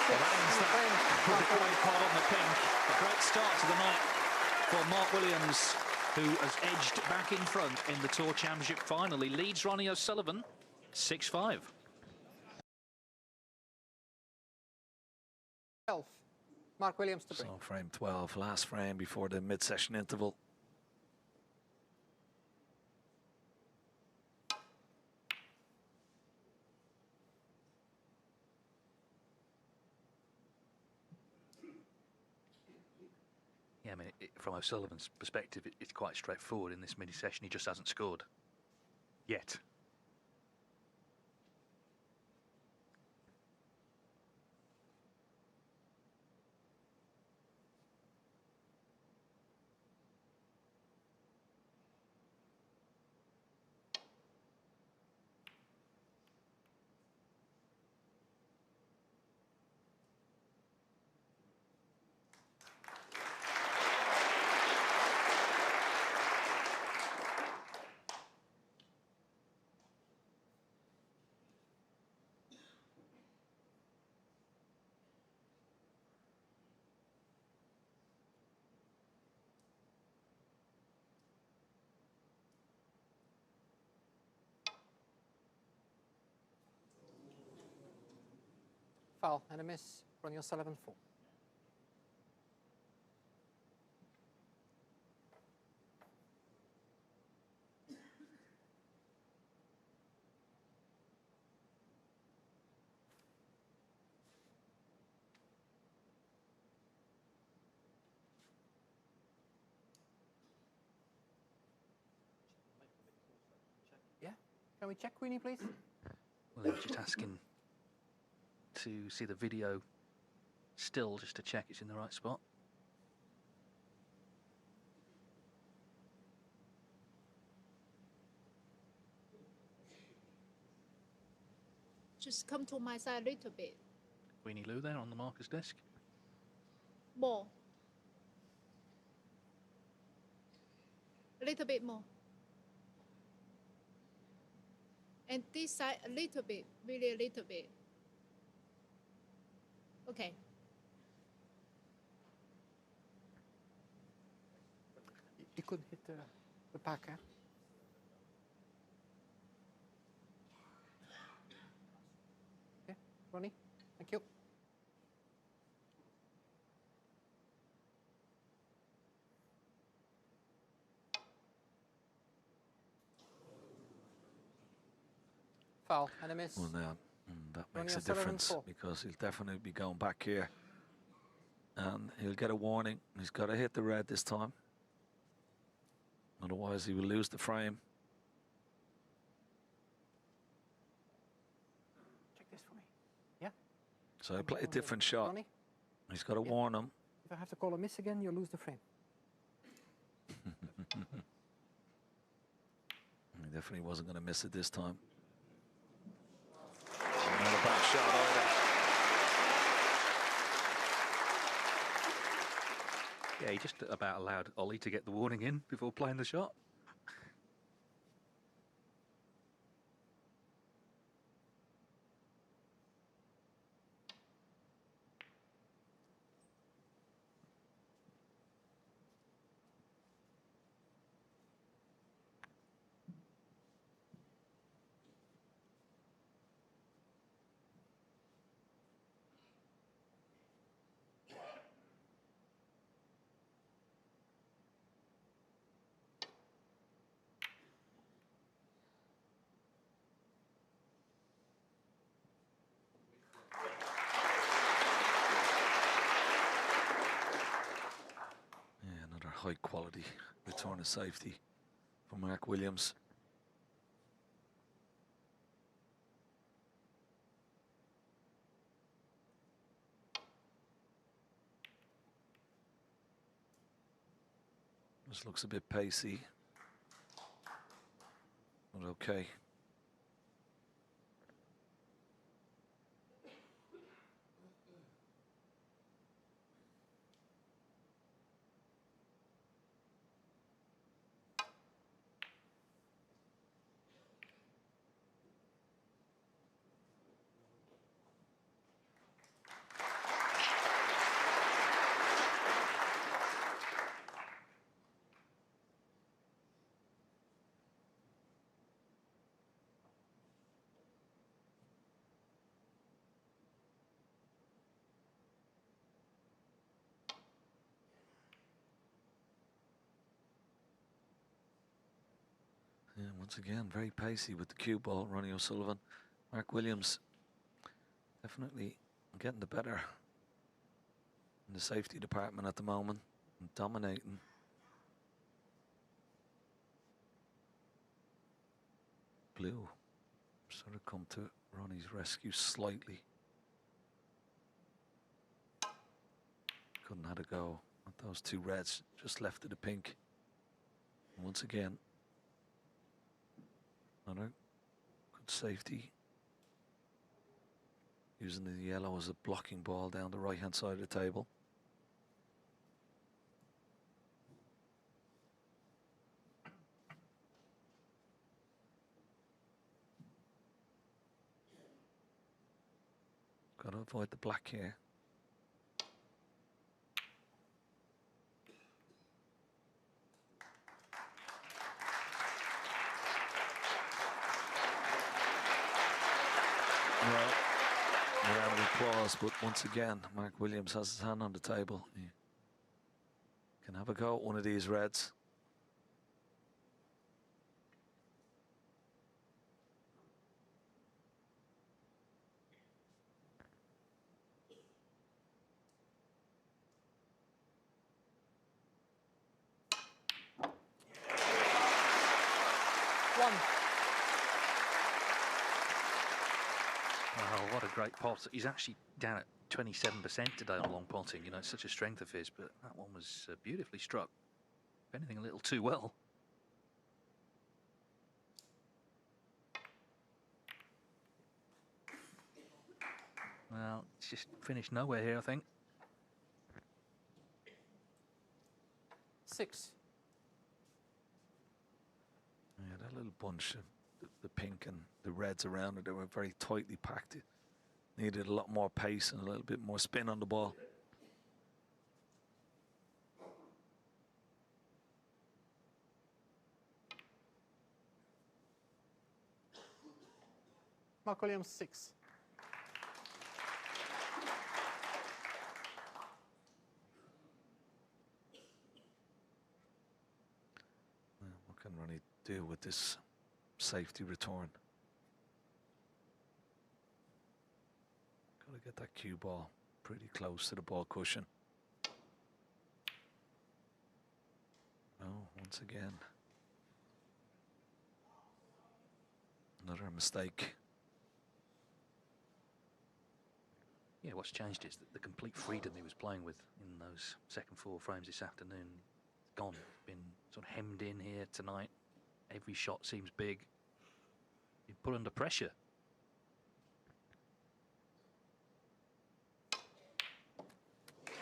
Well, that ends that with a great pot on the pink. A great start to the night for Mark Williams, who has edged back in front in the Tour Championship final. He leads Ronnie O'Sullivan 6-5. 12. Mark Williams to bring. So frame 12, last frame before the mid-session interval. Yeah, I mean, from O'Sullivan's perspective, it's quite straightforward in this mini-session. He just hasn't scored yet. Foul and a miss. Ronnie O'Sullivan 4. Yeah. Can we check, Queenie, please? Well, he was just asking to see the video still, just to check it's in the right spot. Just come to my side a little bit Weenie Lou there on the marker's desk. more. A little bit more. And this side a little bit, really a little bit. Okay. You couldn't hit the pack, eh? Okay, Ronnie, thank you. Foul and a miss. Well, now that Ronnie makes a O'Sullivan difference 4. because he'll definitely be going back here. And he'll get a warning. He's got to hit the red this time. Otherwise, he will lose the frame. Check this for me. Yeah? So he'll play a different shot. Ronnie, He's got to warn him. if I have to call a miss again, you'll lose the frame. He definitely wasn't going to miss it this time. Not a bad shot either. Yeah, he just about allowed Ollie to get the warning in before playing the shot. Yeah, another high quality return of safety for Mark Williams. This looks a bit pacey, but okay. Yeah, once again, very pacey with the cue ball, Ronnie O'Sullivan. Mark Williams definitely getting the better in the safety department at the moment and dominating. Blue sort of come to Ronnie's rescue slightly. Couldn't have a go at those two reds, just left of the pink. And once again, another good safety. Using the yellow as a blocking ball down the right-hand side of the table. Got to avoid the black here. Well, a round of applause this, but once again, Mark Williams has his hand on the table. He can have a go at one of these reds. Oh, what a great pot. He's actually down at 27% today on long potting. You know, it's such a strength of his, but that one was beautifully struck. If anything, a little too well. Well, it's just finished nowhere here, I think. 6. Yeah, that little bunch, the pink and the reds around it, they were very tightly packed. It needed a lot more pace and a little bit more spin on the ball. Mark Williams, 6. Well, what can Ronnie do with this safety return? Got to get that cue ball pretty close to the ball cushion. Oh, once again, another mistake. Yeah, what's changed is that the complete freedom he was playing with in those second 4 frames this afternoon is gone. Been sort of hemmed in here tonight. Every shot seems big. Been put under pressure.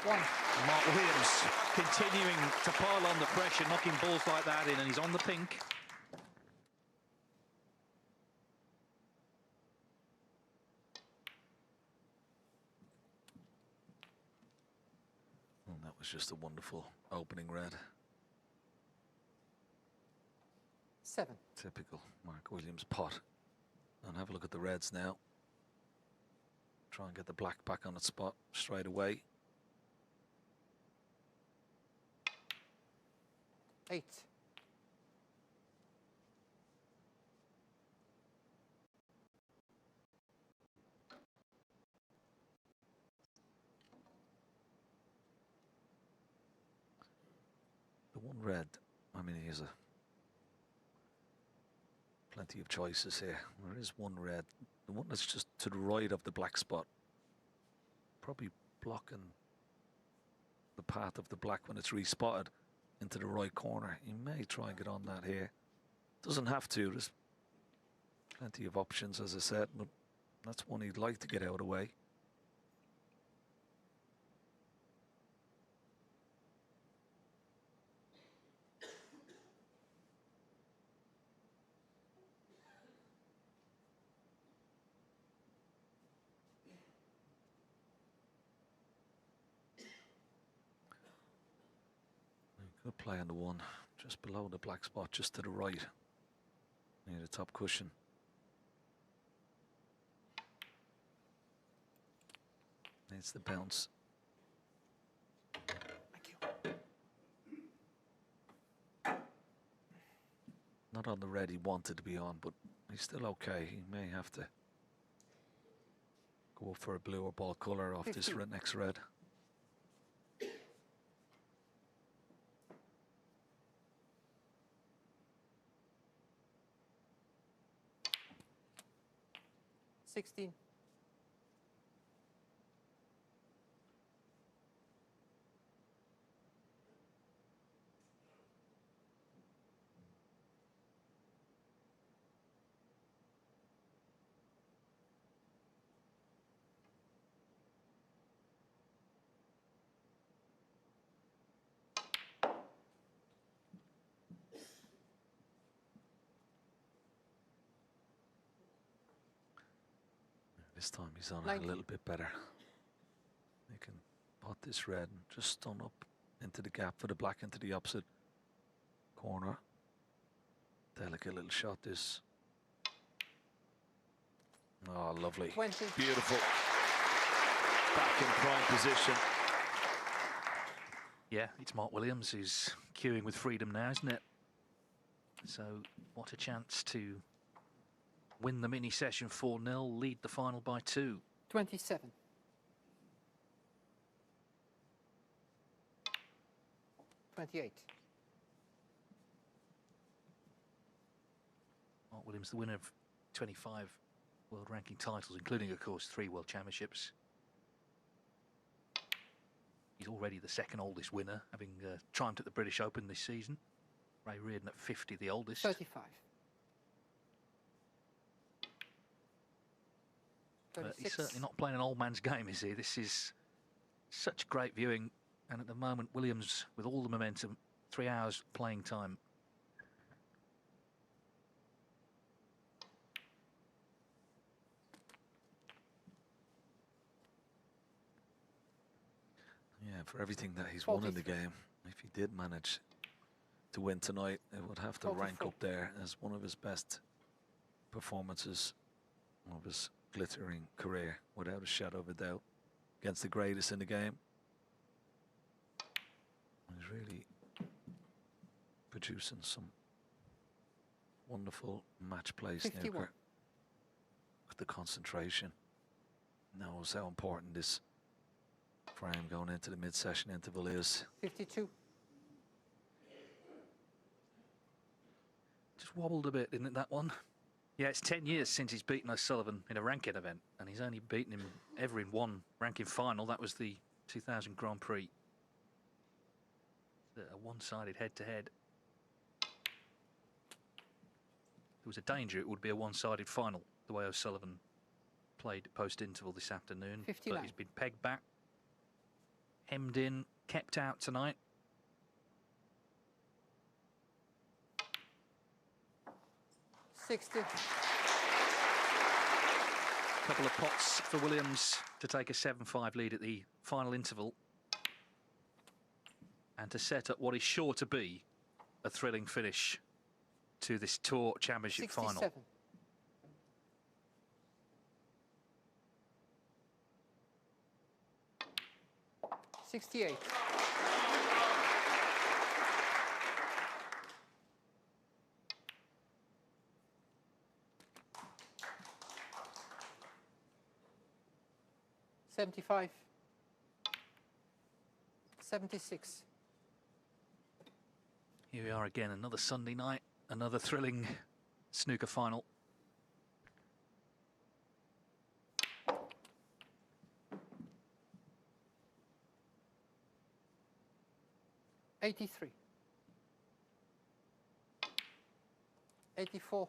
Mark Williams continuing to pile on the pressure, knocking balls like that in, and he's on the pink. And that was just a wonderful opening red. 7. Typical Mark Williams pot. And have a look at the reds now. Try and get the black back on its spot straight away. 8. The one red, I mean, he has plenty of choices here. There is one red, the one that's just to the right of the black spot, probably blocking the path of the black when it's respotted into the right corner. He may try and get on that here. Doesn't have to. There's plenty of options, as I said, but that's one he'd like to get out of the way. Good play on the one, just below the black spot, just to the right, near the top cushion. Needs the bounce. Thank you. Not on the red he wanted to be on, but he's still okay. He may have to go for a blue or ball color off this next red. $16. This time he's on it 90. a little bit better. He can pot this red and just stun up into the gap for the black into the opposite corner. Delicate little shot this. Oh, lovely. 20. Beautiful. back in prime position. Yeah, it's Mark Williams who's queuing with freedom now, isn't it? So what a chance to win the mini session 4-0, lead the final by 2. 27. 28. Mark Williams, the winner of 25 world ranking titles, including, of course, 3 world championships. He's already the second oldest winner, having triumphed at the British Open this season. Ray Reardon at 50, the oldest. 35. But he's 36. certainly not playing an old man's game, is he? This is such great viewing. And at the moment, Williams, with all the momentum, 3 hours playing time. Yeah, for everything that he's won in the 43. game, if he did manage to win tonight, it would have to rank 44. up there as one of his best performances of his glittering career, without a shadow of a doubt, against the greatest in the game. He's really producing some wonderful match play 51. snooker with the concentration. Knows how important this frame going into the mid-session interval is. 52. Just wobbled a bit, didn't it, that one? Yeah, it's 10 years since he's beaten O'Sullivan in a ranking event, and he's only beaten him ever in one ranking final. That was the 2000 Grand Prix. A one-sided head-to-head. There was a danger it would be a one-sided final, the way O'Sullivan played post-interval this afternoon. 59. But he's been pegged back, hemmed in, kept out tonight. Couple of pots for Williams to take a 7-5 lead at the final interval, and to set up what is sure to be a thrilling finish to this Tour Championship 67. final. 68. $75. 76. Here we are again, another Sunday night, another thrilling snooker final. $83. 84.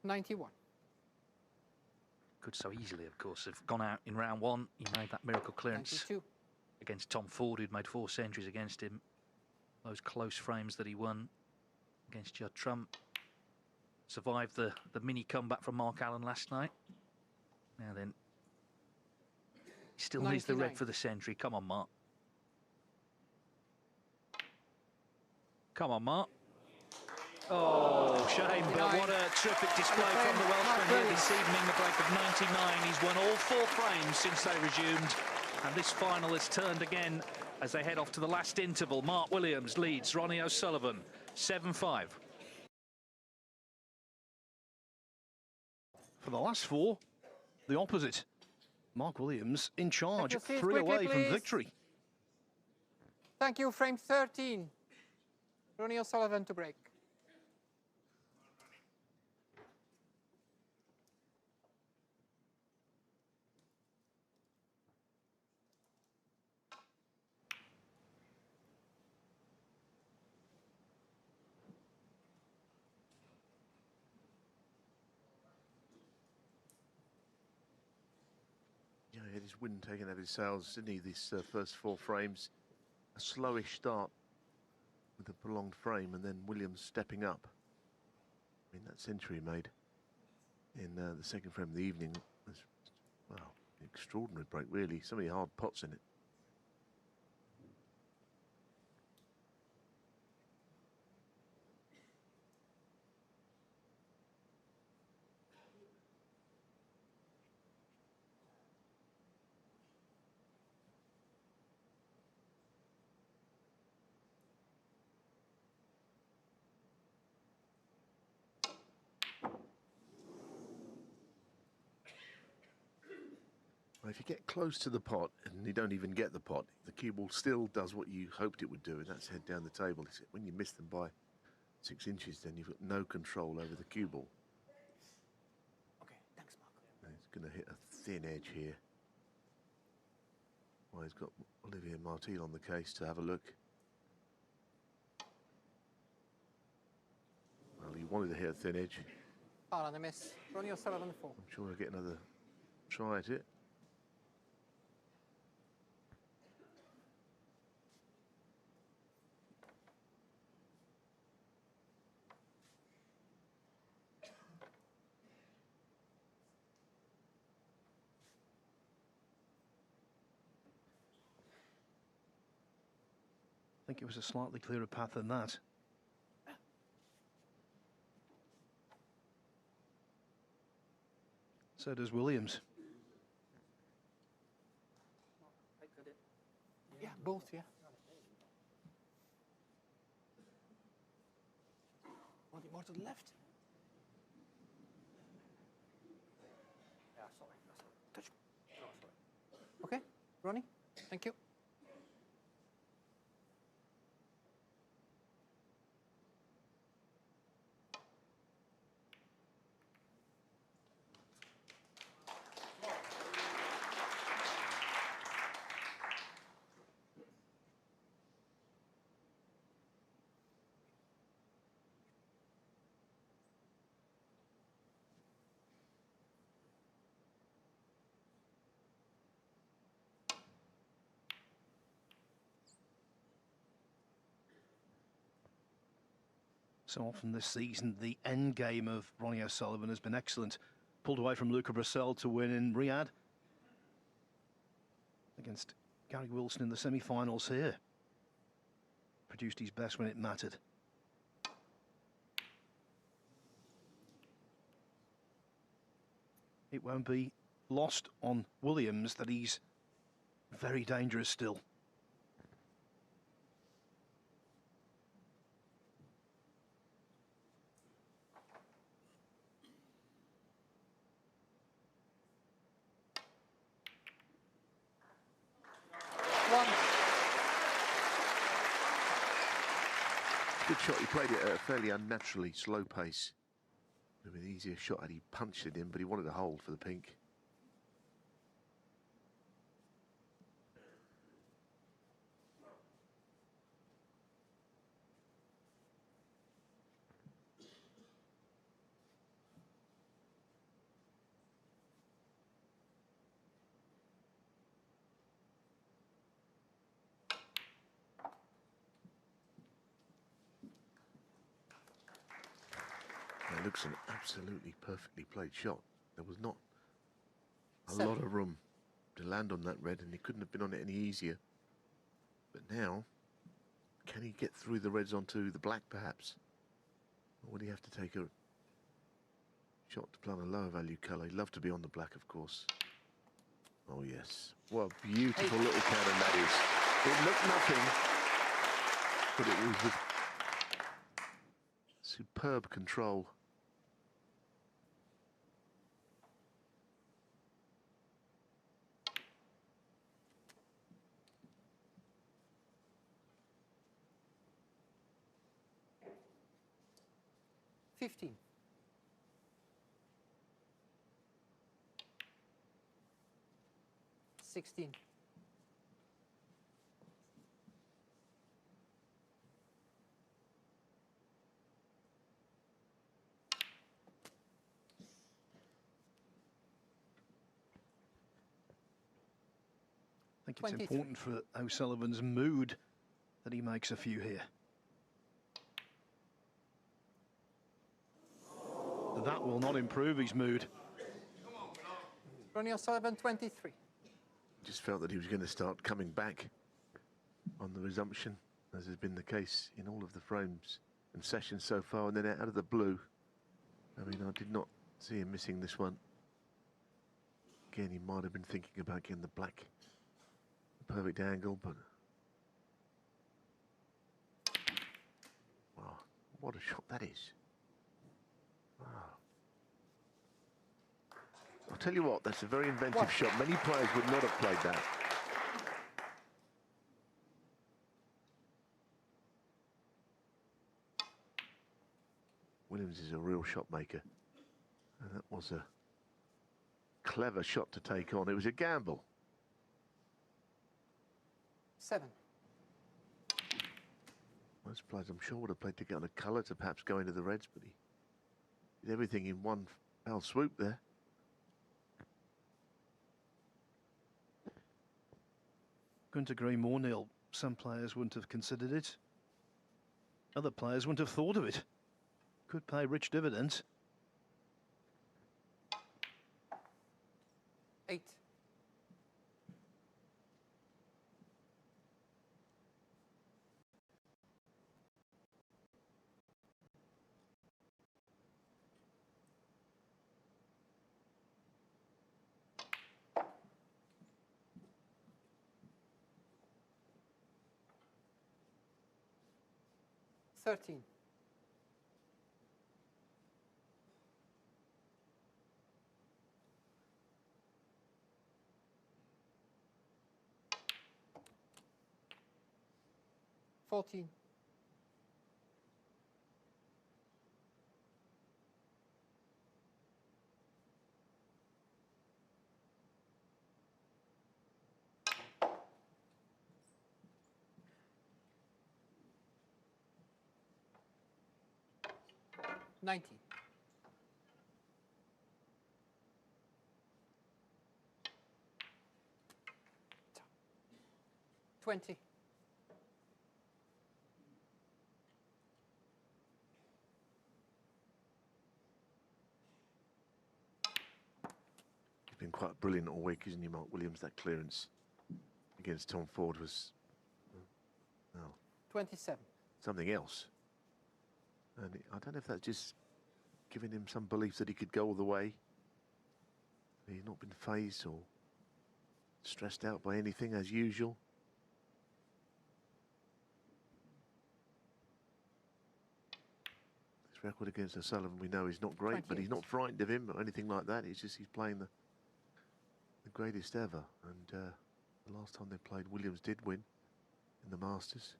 91. Could so easily, of course, have gone out in round 1. He made that miracle clearance 92. against Tom Ford, who'd made 4 centuries against him. Those close frames that he won against Judd Trump. Survived the mini comeback from Mark Allen last night. Now then, he still needs the 99. red for the century. Come on, Mark. Come on, Mark. Oh, shame, but what a terrific display from the Welshman here this evening. The break of 99. He's won all 4 frames since they resumed. And this final has turned again as they head off to the last interval. Mark Williams leads Ronnie O'Sullivan 7-5. For the last 4, the opposite. Mark Williams in charge, Take your seats 3 quickly, away from please. victory. Thank you. Frame 13. Ronnie O'Sullivan to break. Yeah, he had his wind taken out of his sails, didn't he, these first 4 frames. A slowish start with a prolonged frame, and then Williams stepping up. I mean, that century made in the second frame of the evening was, wow, an extraordinary break, really. So many hard pots in it. Well, if you get close to the pot and you don't even get the pot, the cue ball still does what you hoped it would do, and that's head down the table. It's when you miss them by 6 inches, then you've got no control over the cue ball. Okay, thanks, Mark. And he's going to hit a thin edge here. Well, he's got Olivier Martin on the case to have a look. Well, he wanted to hit a thin edge. Par and a miss. Ronnie O'Sullivan 4. I'm sure he'll get another try at it. I think it was a slightly clearer path than that. So does Williams. Yeah, both, yeah. Want it more to the left? Yeah, sorry. Touch. Oh, sorry. Okay, Ronnie, thank you. So often this season, the end game of Ronnie O'Sullivan has been excellent. Pulled away from Luca Brissell to win in Riyadh against Gary Wilson in the semi-finals here. Produced his best when it mattered. It won't be lost on Williams that he's very dangerous still. One. Good shot. He played it at a fairly unnaturally slow pace. It would have been an easier shot had he punched it in, but he wanted to hold for the pink. It looks an absolutely perfectly played shot. There was not a lot of room to land on that red, and he couldn't have been on it any easier. But now, can he get through the reds onto the black, perhaps? Or would he have to take a shot to play on a lower value colour? He'd love to be on the black, of course. Oh, yes. What a beautiful little cannon that is. It looked nothing, but it was with superb control. $15. 16. I think it's 23. important for O'Sullivan's mood that he makes a few here. That will not improve his mood. Ronnie O'Sullivan 23. Just felt that he was going to start coming back on the resumption, as has been the case in all of the frames and sessions so far, and then out of the blue. I mean, I did not see him missing this one. Again, he might have been thinking about getting the black perfect angle, but wow, what a shot that is. Wow. I'll tell you what, that's a very inventive What? shot. Many players would not have played that. Williams is a real shot maker. And that was a clever shot to take on. It was a gamble. 7. Most players, I'm sure, would have played to get on a colour to perhaps go into the Reds, but he did everything in one fell swoop there. Couldn't agree more, Neil. Some players wouldn't have considered it. Other players wouldn't have thought of it. Could pay rich dividends. 8. Thirteen. 14. 19. 20. 'He's been quite brilliant all week, isn't he, Mark Williams? That clearance against Tom Ford was, well, 27. something else. And I don't know if that's just giving him some belief that he could go all the way. He's not been phased or stressed out by anything as usual. His record against O'Sullivan, we know, is not great, but he's 28. not frightened of him or anything like that. It's just he's playing the greatest ever. And the last time they played, Williams did win in the Masters.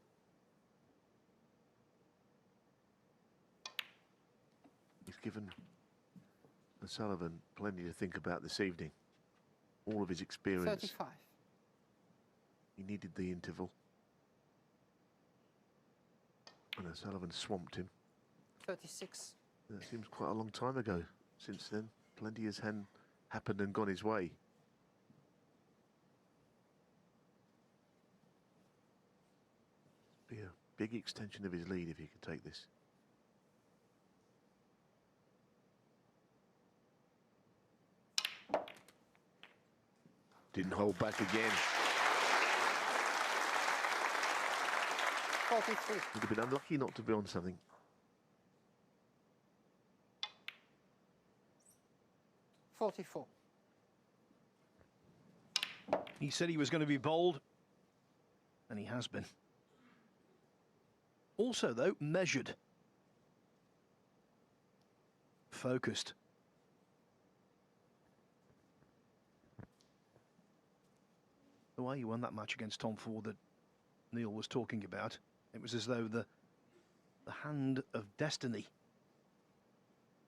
He's given O'Sullivan plenty to think about this evening. All of his experience. 35. He needed the interval. And O'Sullivan swamped him. 36. That seems quite a long time ago. Since then, plenty has happened and gone his way. Be a big extension of his lead if he could take this. Didn't hold back again. 43. Would have been unlucky not to be on something. 44. He said he was going to be bold, and he has been. Also, though, measured. Focused. The way he won that match against Tom Ford that Neil was talking about, it was as though the hand of destiny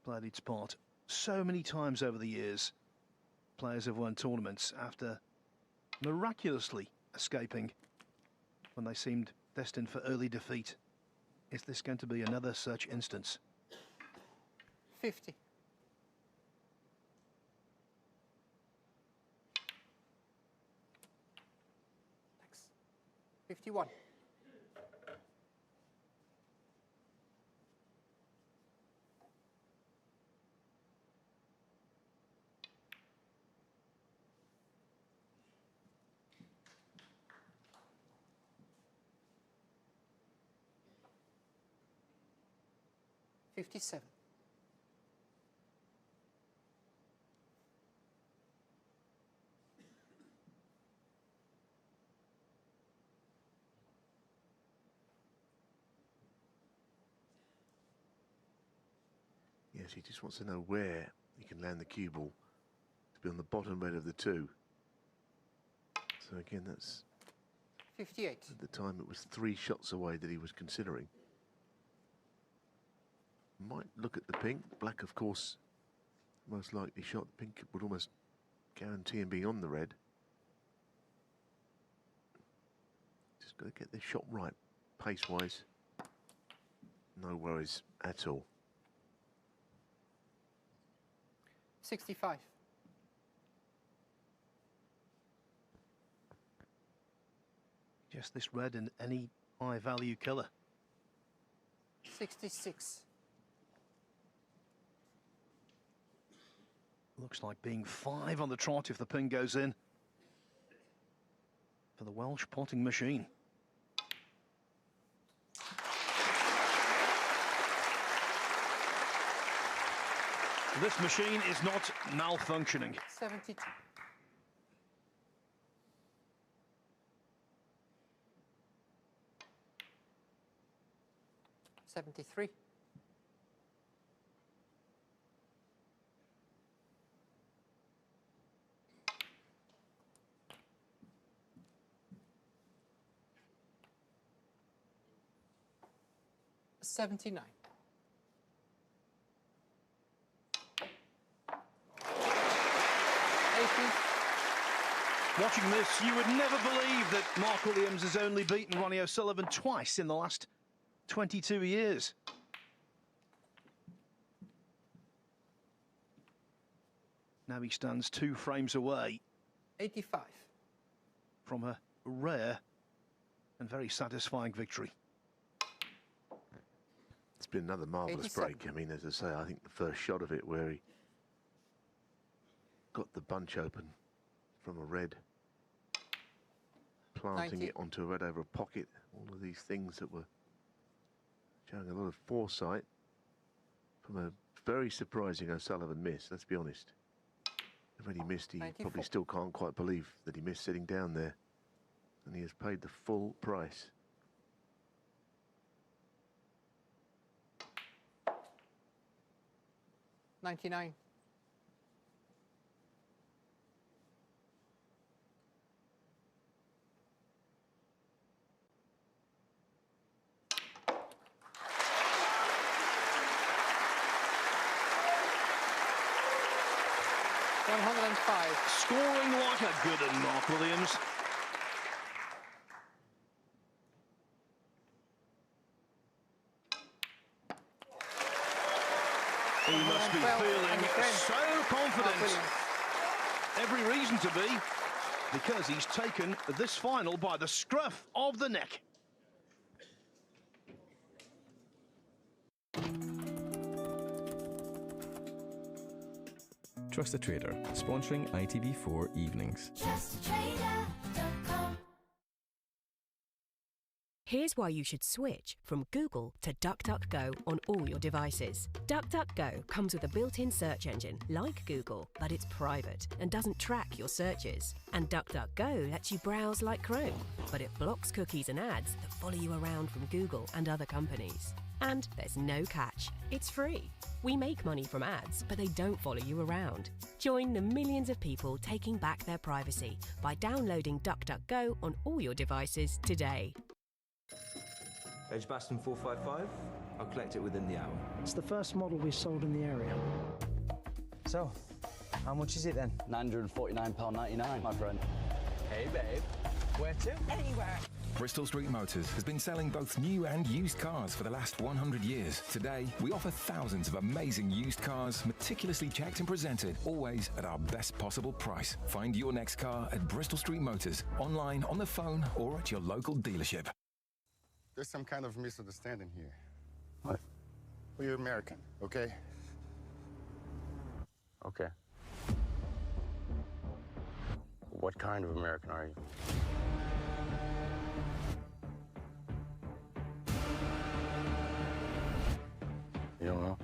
played its part. So many times over the years, players have won tournaments after miraculously escaping when they seemed destined for early defeat. Is this going to be another such instance? 50. Thanks. 51. 57. Yes, he just wants to know where he can land the cue ball to be on the bottom red of the two. So again, that's 58. at the time it was 3 shots away that he was considering. Might look at the pink. Black, of course, most likely shot. The pink would almost guarantee him being on the red. Just got to get this shot right, pace-wise. No worries at all. 65. Just this red in any high-value colour. 66. Looks like being 5 on the trot if the pin goes in for the Welsh potting machine. This machine is not malfunctioning. 72. $73. $79. Watching this, you would never believe that Mark Williams has only beaten Ronnie O'Sullivan twice in the last 22 years. Now he stands 2 frames away 85. from a rare and very satisfying victory. It's been another marvellous 87. break. I mean, as I say, I think the first shot of it where he got the bunch open from a red, planting 90. it onto a red over a pocket, all of these things that were showing a lot of foresight from a very surprising O'Sullivan miss, let's be honest. And when he missed, he 94. probably still can't quite believe that he missed sitting down there. And he has paid the full price. $99. $105. Scoring like a good one, Mark Williams. He must be 112 feeling and friend. so Mark confident. Williams. Every reason to be, because he's taken this final by the scruff of the neck. Trust a Trader, sponsoring ITV4 evenings. Here's why you should switch from Google to DuckDuckGo on all your devices. DuckDuckGo comes with a built-in search engine like Google, but it's private and doesn't track your searches. And DuckDuckGo lets you browse like Chrome, but it blocks cookies and ads that follow you around from Google and other companies. And there's no catch. It's free. We make money from ads, but they don't follow you around. Join the millions of people taking back their privacy by downloading DuckDuckGo on all your devices today. Edgbaston 455, I'll collect it within the hour. It's the first model we sold in the area. So, how much is it then? £949.99, my friend. Hey babe, where to? Anywhere. Bristol Street Motors has been selling both new and used cars for the last 100 years. Today, we offer thousands of amazing used cars, meticulously checked and presented, always at our best possible price. Find your next car at Bristol Street Motors, online, on the phone, or at your local dealership. There's some kind of misunderstanding here. What? Well, you're American, okay? Okay. What kind of American are you? You don't know?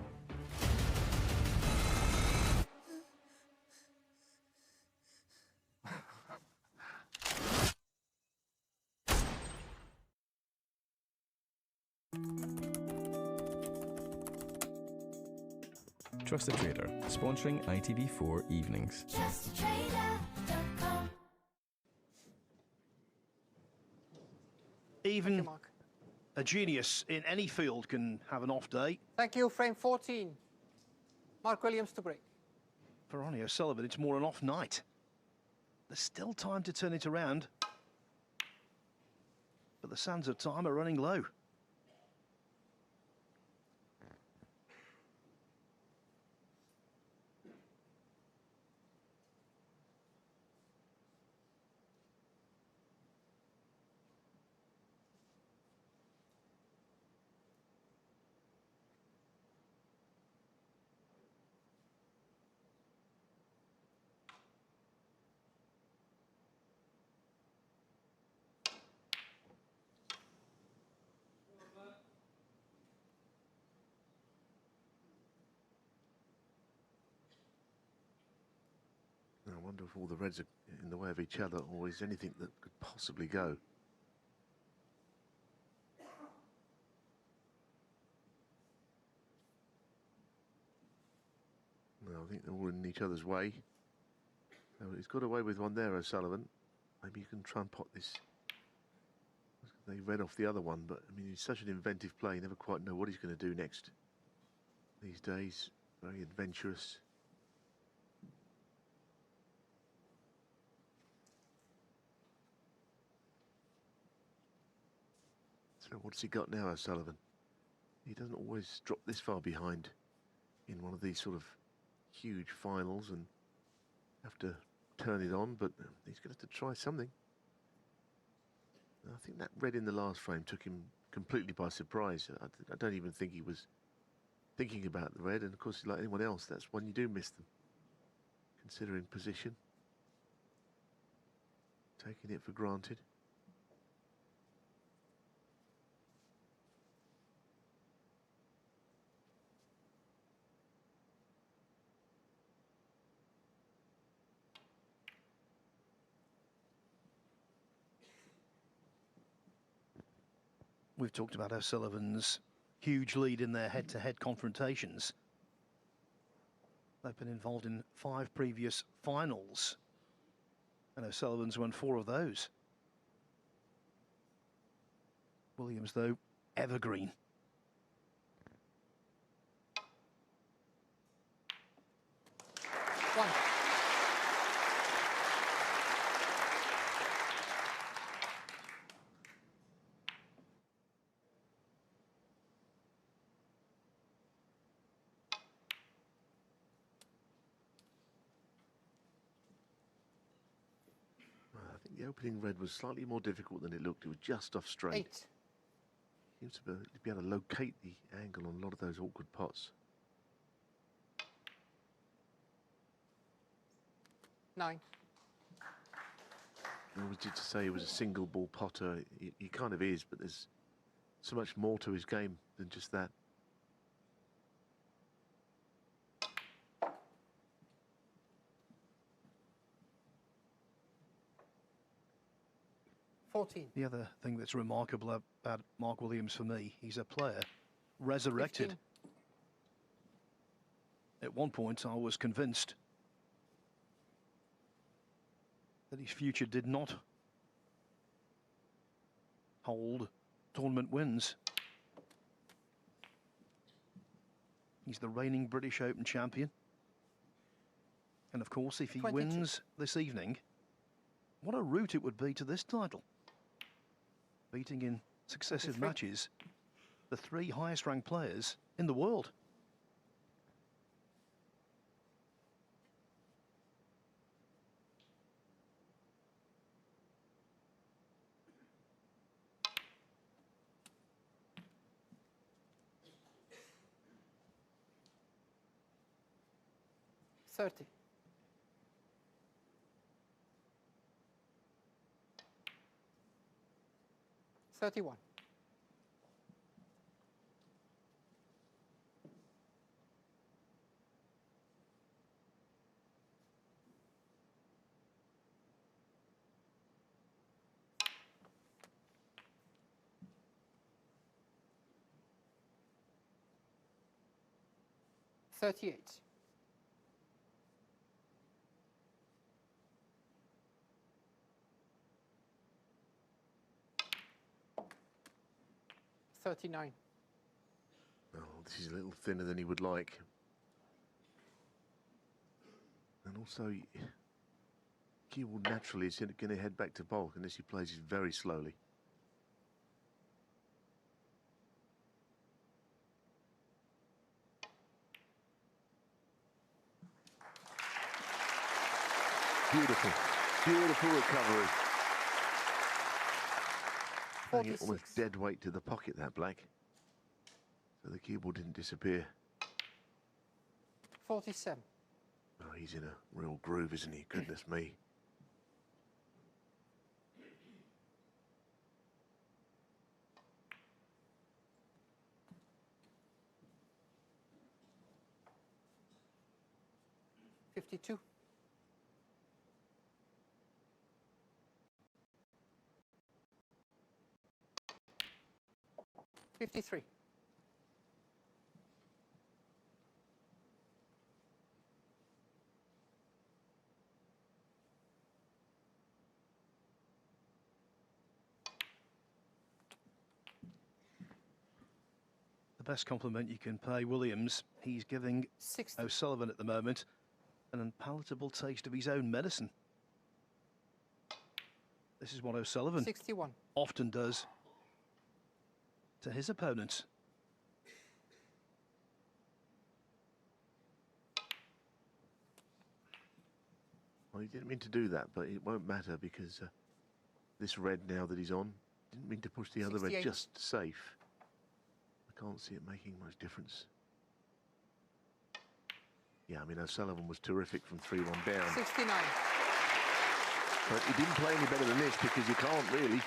Trust a Trader, sponsoring ITV4 evenings. Even a genius in any field can have an off day. Thank you, frame 14. Mark Williams to break. For Ronnie O'Sullivan, it's more an off night. There's still time to turn it around, but the sands of time are running low. I wonder if all the reds are in the way of each other, or is anything that could possibly go. No, I think they're all in each other's way. Oh, he's got away with one there, O'Sullivan. Maybe you can try and pot this. They read off the other one, but I mean, he's such an inventive player. You never quite know what he's going to do next. These days, very adventurous. So what's he got now, O'Sullivan? He doesn't always drop this far behind in one of these sort of huge finals and have to turn it on, but he's going to have to try something. I think that red in the last frame took him completely by surprise. I don't even think he was thinking about the red, and of course, like anyone else, that's when you do miss them. Considering position, taking it for granted. We've talked about O'Sullivan's huge lead in their head-to-head confrontations. They've been involved in 5 previous finals, and O'Sullivan's won 4 of those. Williams, though, evergreen. One. I think the opening red was slightly more difficult than it looked. It was just off straight. 8. Seems to be able to locate the angle on a lot of those awkward pots. 9. I always did to say he was a single ball potter. He kind of is, but there's so much more to his game than just that. The other thing that's remarkable about Mark Williams for me, he's a player resurrected. 15. At one point, I was convinced that his future did not hold tournament wins. He's the reigning British Open champion. And of course, if he 22. wins this evening, what a route it would be to this title. Beating in successive 23. matches the 3 highest ranked players in the world. $30. 31. 38. $39. Oh, this is a little thinner than he would like. And also, Kewell naturally is going to head back to bulk unless he plays it very slowly. Beautiful, beautiful recovery. Almost dead weight to the pocket, that black. So the cue ball didn't disappear. 47. Oh, he's in a real groove, isn't he? Goodness me. $52. 53. The best compliment you can pay Williams, he's giving 60. O'Sullivan at the moment an unpalatable taste of his own medicine. This is what O'Sullivan 61. often does to his opponents. Well, he didn't mean to do that, but it won't matter because this red now that he's on, didn't mean to push the other red 68. just safe. I can't see it making much difference. Yeah, I mean, O'Sullivan was terrific from 3-1 down. 69. But he didn't play any better than this because you can't really.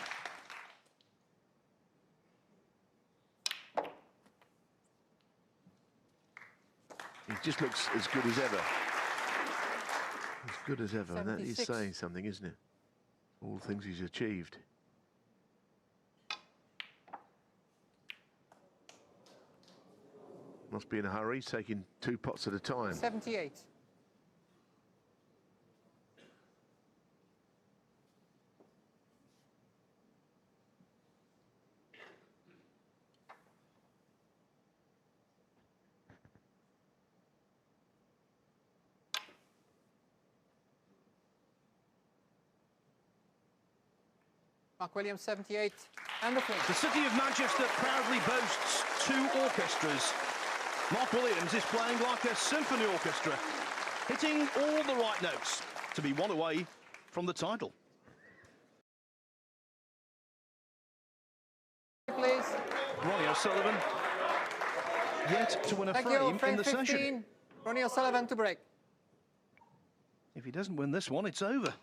He just looks as good as ever. As good as ever, and that is 76. saying something, isn't it? All the things he's achieved. Must be in a hurry, he's taking 2 pots at a time. 78. Mark Williams, 78, and the free. The city of Manchester proudly boasts 2 orchestras. Mark Williams is playing like a symphony orchestra, hitting all the right notes to be one away from the title. Please. Ronnie O'Sullivan yet to win a Thank frame you. in Frame the 15. session. Ronnie O'Sullivan to break. If he doesn't win this one, it's over.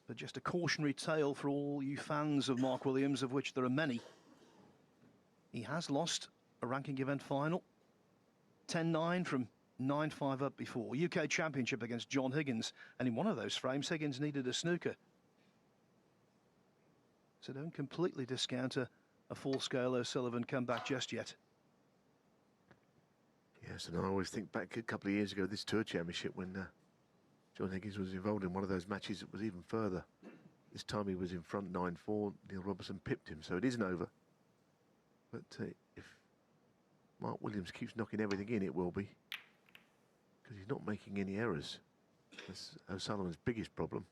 But just a cautionary tale for all you fans of Mark Williams, of which there are many. He has lost a ranking event final. 10-9 from 9-5 up before. UK Championship against John Higgins. And in one of those frames, Higgins needed a snooker. So don't completely discount a full-scale O'Sullivan comeback just yet. Yes, and I always think back a couple of years ago, this Tour Championship, when John Higgins was involved in one of those matches that was even further. This time he was in front 9-4. Neil Robertson pipped him, so it isn't over. But if Mark Williams keeps knocking everything in, it will be. Because he's not making any errors. That's O'Sullivan's biggest problem.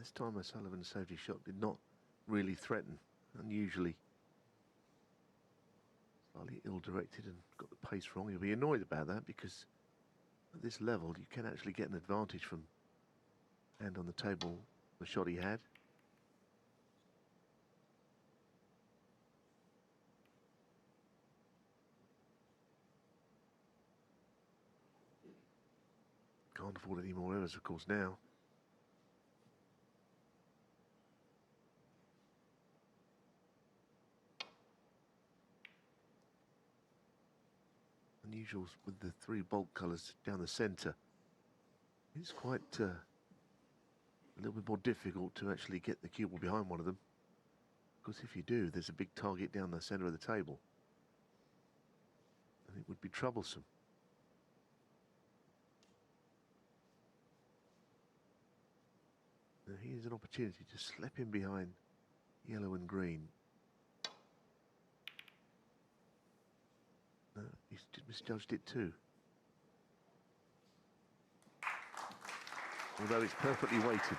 This time O'Sullivan's safety shot did not really threaten. Unusually slightly ill-directed and got the pace wrong. He'll be annoyed about that because at this level you can actually get an advantage from hand on the table, the shot he had. Can't afford any more errors, of course, now. Unusual with the three bolt colours down the centre. It's quite a little bit more difficult to actually get the cue ball behind one of them, because if you do, there's a big target down the centre of the table, and it would be troublesome. Now here's an opportunity to slip in behind yellow and green. No, he's misjudged it too. Although it's perfectly weighted.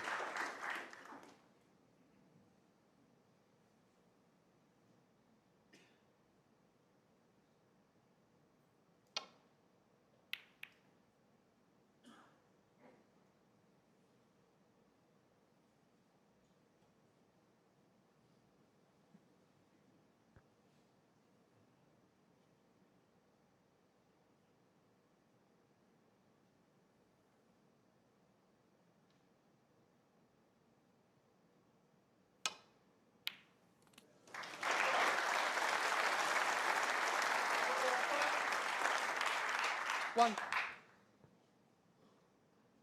One.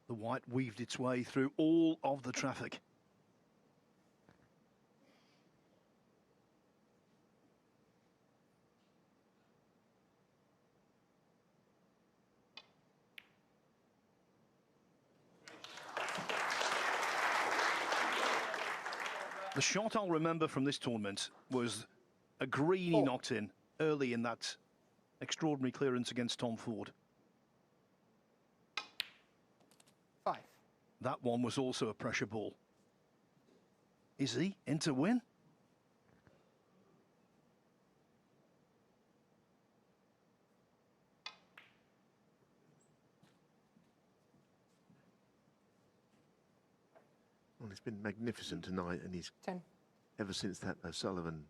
The white weaved its way through all of the traffic. The shot I'll remember from this tournament was a green he knocked in early in that extraordinary clearance against Tom Ford. 5. That one was also a pressure ball. Is he in to win? Well, it's been magnificent tonight, and he's 10. Ever since that O'Sullivan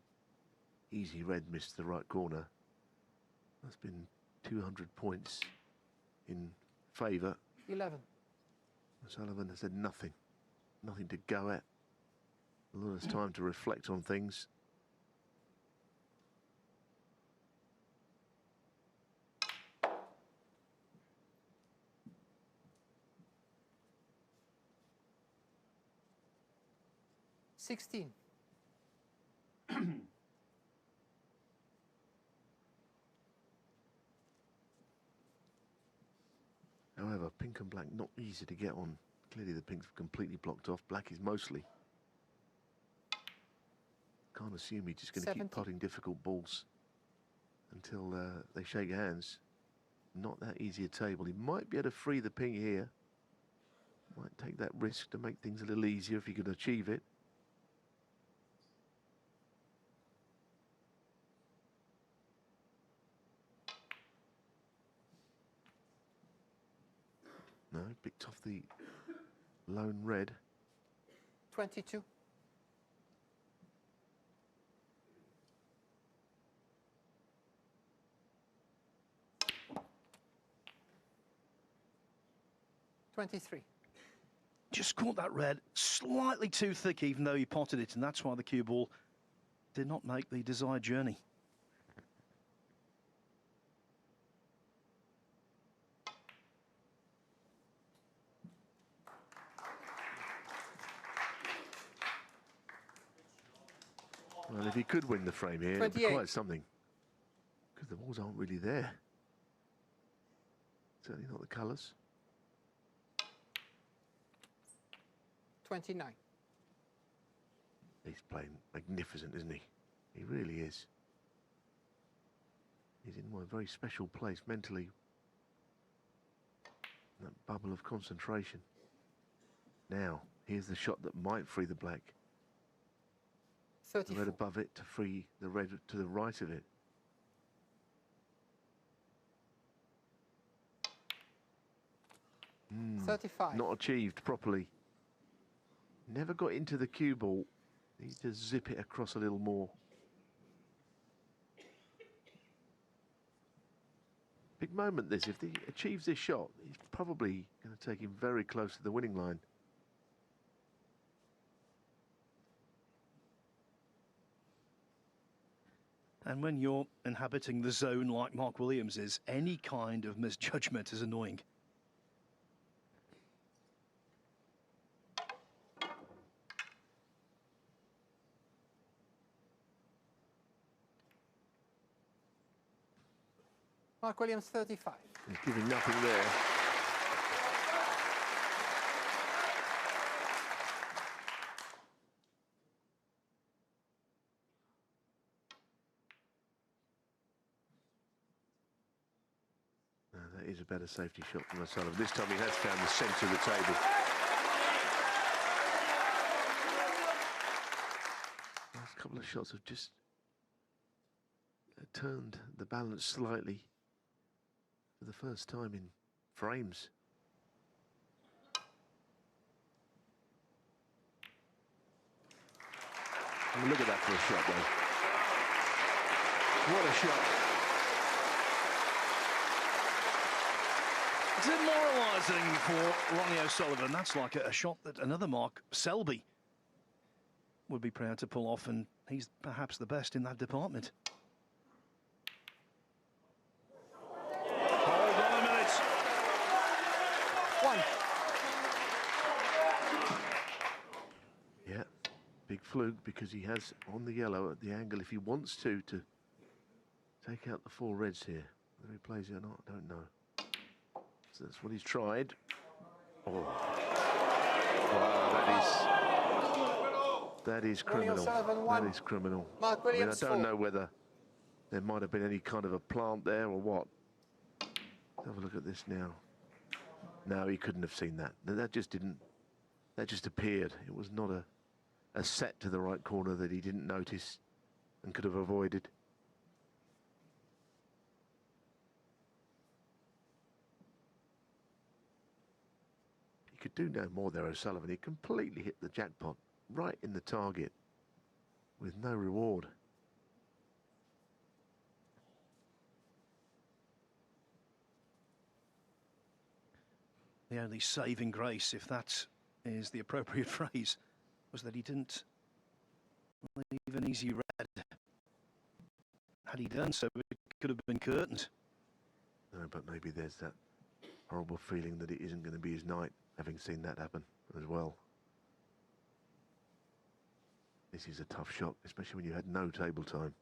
easy red missed the right corner. That's been 200 points in favour. 11. O'Sullivan has had nothing to go at. A lot of time to reflect on things. $16. However, pink and black not easy to get on. Clearly the pink's completely blocked off. Black is mostly. Can't assume he's just going to keep putting difficult balls until they shake hands. Not that easy a table. He might be able to free the pink here. Might take that risk to make things a little easier if he could achieve it. No, picked off the lone red. 22. $23. Just caught that red slightly too thick, even though he potted it, and that's why the cue ball did not make the desired journey. Well, if he could win the frame here, it'd be quite something. Because the balls aren't really there. Certainly not the colours. 29. He's playing magnificent, isn't he? He really is. He's in a very special place mentally. That bubble of concentration. Now, Here's the shot that might free the black. The 34. red above it to free the red to the right of it. Mm, 35. Not achieved properly. Never got into the cue ball. Need to zip it across a little more. Big moment this. If he achieves this shot, he's probably going to take him very close to the winning line. And when you're inhabiting the zone like Mark Williams is, any kind of misjudgment is annoying. Mark Williams, 35. He's giving nothing there. That is a better safety shot from O'Sullivan. This time he has found the centre of the table. Last couple of shots have just turned the balance slightly for the first time in frames. I mean, look at that for a shot, though. What a shot. It's demoralising for Ronnie O'Sullivan. That's like a shot that Another Mark Selby would be proud to pull off, and he's perhaps the best in that department. Hold on a minute. 1. Yeah, big fluke because he has on the yellow at the angle if he wants to take out the 4 reds here. Whether he plays it or not, I don't know. So that's what he's tried. Oh, wow, that is criminal. That is criminal. Mark Williams, I don't know whether there might have been any kind of a plant there or what. Let's have a look at this now. No, he couldn't have seen that. That just didn't. That just appeared. It was not a set to the right corner that he didn't notice and could have avoided. He could do no more there, O'Sullivan. He completely hit the jackpot right in the target with no reward. The only saving grace, if that is the appropriate phrase, was that he didn't leave an easy red. Had he done so, it could have been curtains. No, but maybe there's that horrible feeling that it isn't going to be his night, having seen that happen as well. This is a tough shot, especially when you had no table time.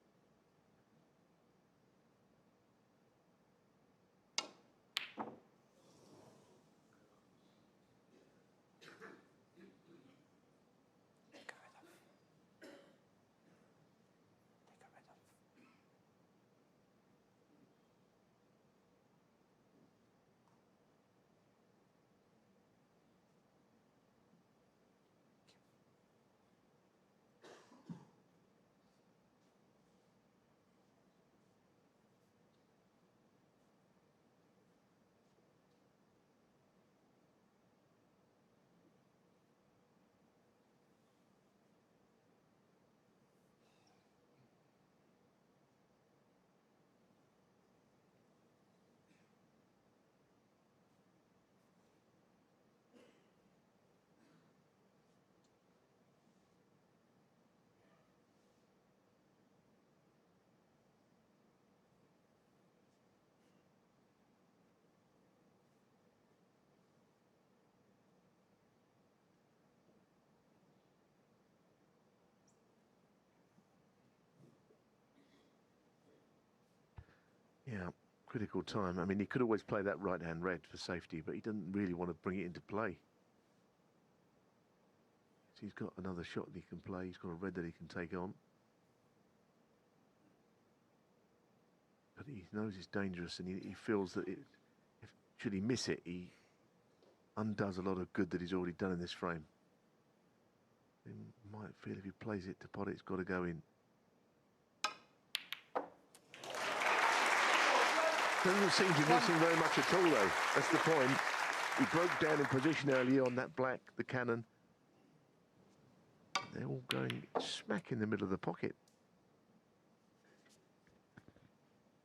Yeah, critical time. I mean, he could always play that right-hand red for safety, but he doesn't really want to bring it into play. So he's got another shot that he can play. He's got a red that he can take on. But he knows it's dangerous, and he feels that should he miss it, he undoes a lot of good that he's already done in this frame. He might feel if he plays it to pot, it's got to go in. Doesn't seem to be missing very much at all, though. That's the point. He broke down in position earlier on that black, the cannon. They're all going smack in the middle of the pocket.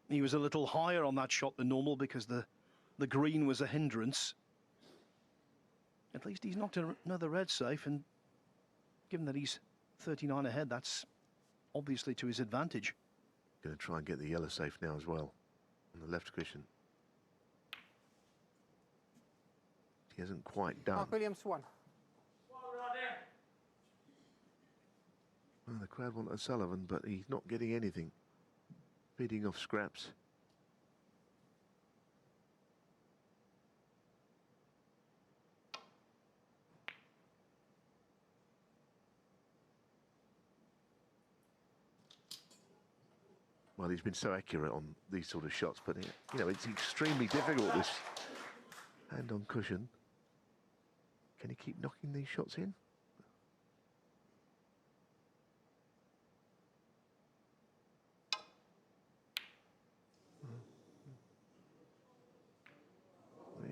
He was a little higher on that shot than normal because the green was a hindrance. At least he's knocked another red safe, and given that he's 39 ahead, that's obviously to his advantage. Going to try and get the yellow safe now as well on the left cushion. He hasn't quite done. Mark Williams 1. Well, the crowd want O'Sullivan, but he's not getting anything. Feeding off scraps. Well, he's been so accurate on these sort of shots, but you know, it's extremely difficult, this hand on cushion. Can he keep knocking these shots in?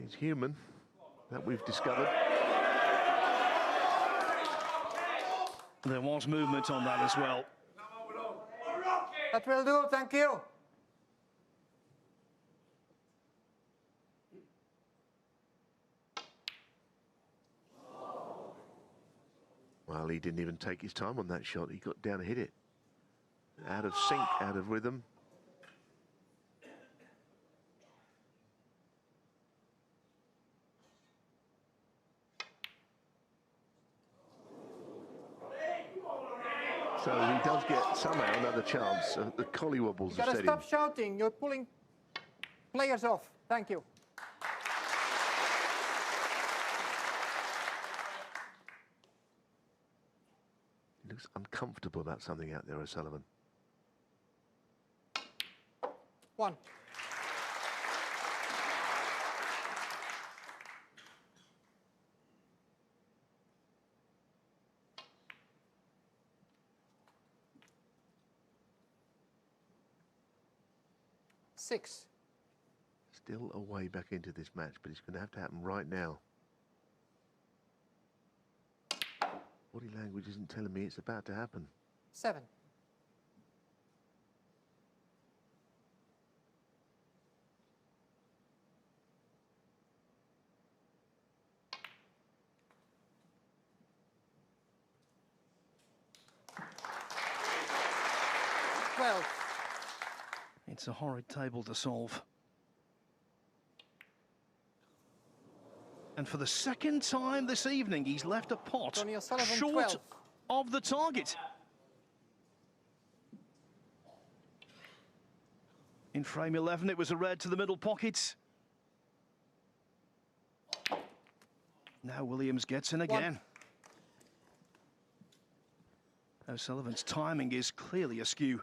He's human, that we've discovered. There was movement on that as well. That will do, thank you. Well, he didn't even take his time on that shot. He got down and hit it. Out of sync, out of rhythm. So he does get somehow another chance. The collywobbles You have gotta set stop him. shouting. You're pulling players off. Thank you. He looks uncomfortable about something out there, O'Sullivan. 1. Six. Still a way back into this match, but it's going to have to happen right now. Body language isn't telling me it's about to happen. 7. Well, It's a horrid table to solve. And for the second time this evening, he's left a pot Ronnie O'Sullivan, short 12. of the target. In frame 11, it was a red to the middle pocket. Now Williams gets in again. O'Sullivan's timing is clearly askew.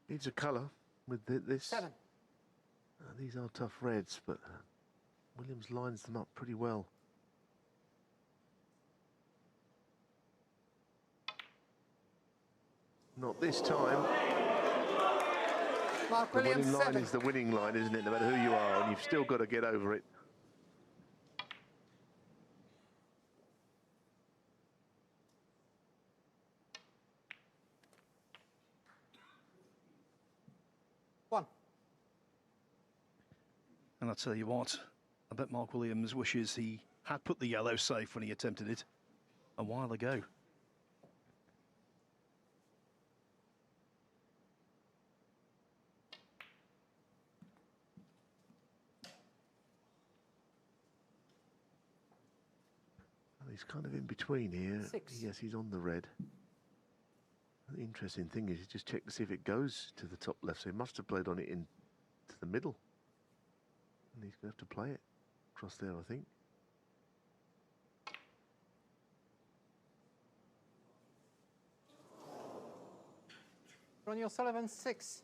Needs a colour with this. 7. These are tough reds, but Williams lines them up pretty well. Not this time. Mark The Williams, winning line 7. is the winning line, isn't it? No matter who you are, and you've still got to get over it. And I'll tell you what, I bet Mark Williams wishes he had put the yellow safe when he attempted it a while ago. Well, he's kind of in between here. 6. Yes, he's on the red. The interesting thing is, he just checked to see if it goes to the top left, so he must have played on it in to the middle. And he's going to have to play it across there, I think. Ronnie O'Sullivan, 6.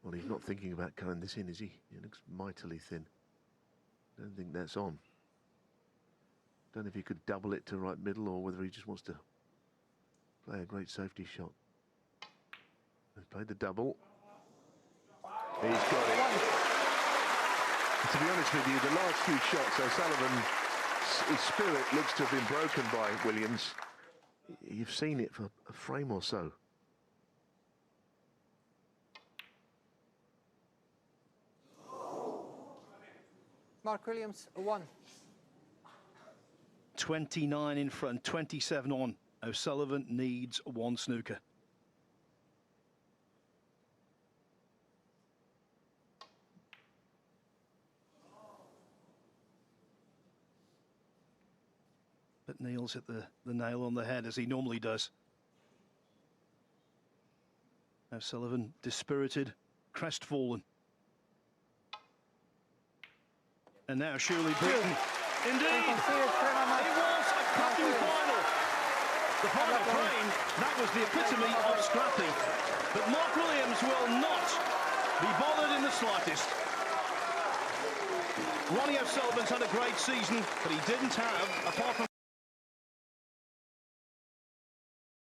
Well, he's not thinking about cutting this in, is he? He looks mightily thin. Don't think that's on. Don't know if he could double it to right middle or whether he just wants to play a great safety shot. He's played the double. He's got it. To be honest with you, the last few shots, O'Sullivan, his spirit looks to have been broken by Williams. You've seen it for a frame or so. Mark Williams, 1. 29 in front, 27 on. O'Sullivan needs 1 snooker. But Neil's hit the nail on the head, as he normally does. O'Sullivan dispirited, crestfallen. And now surely beaten. Indeed, it was a cracking final. The final frame, that was the epitome of scrappy. But Mark Williams will not be bothered in the slightest. Ronnie O'Sullivan's had a great season, but he didn't have, apart from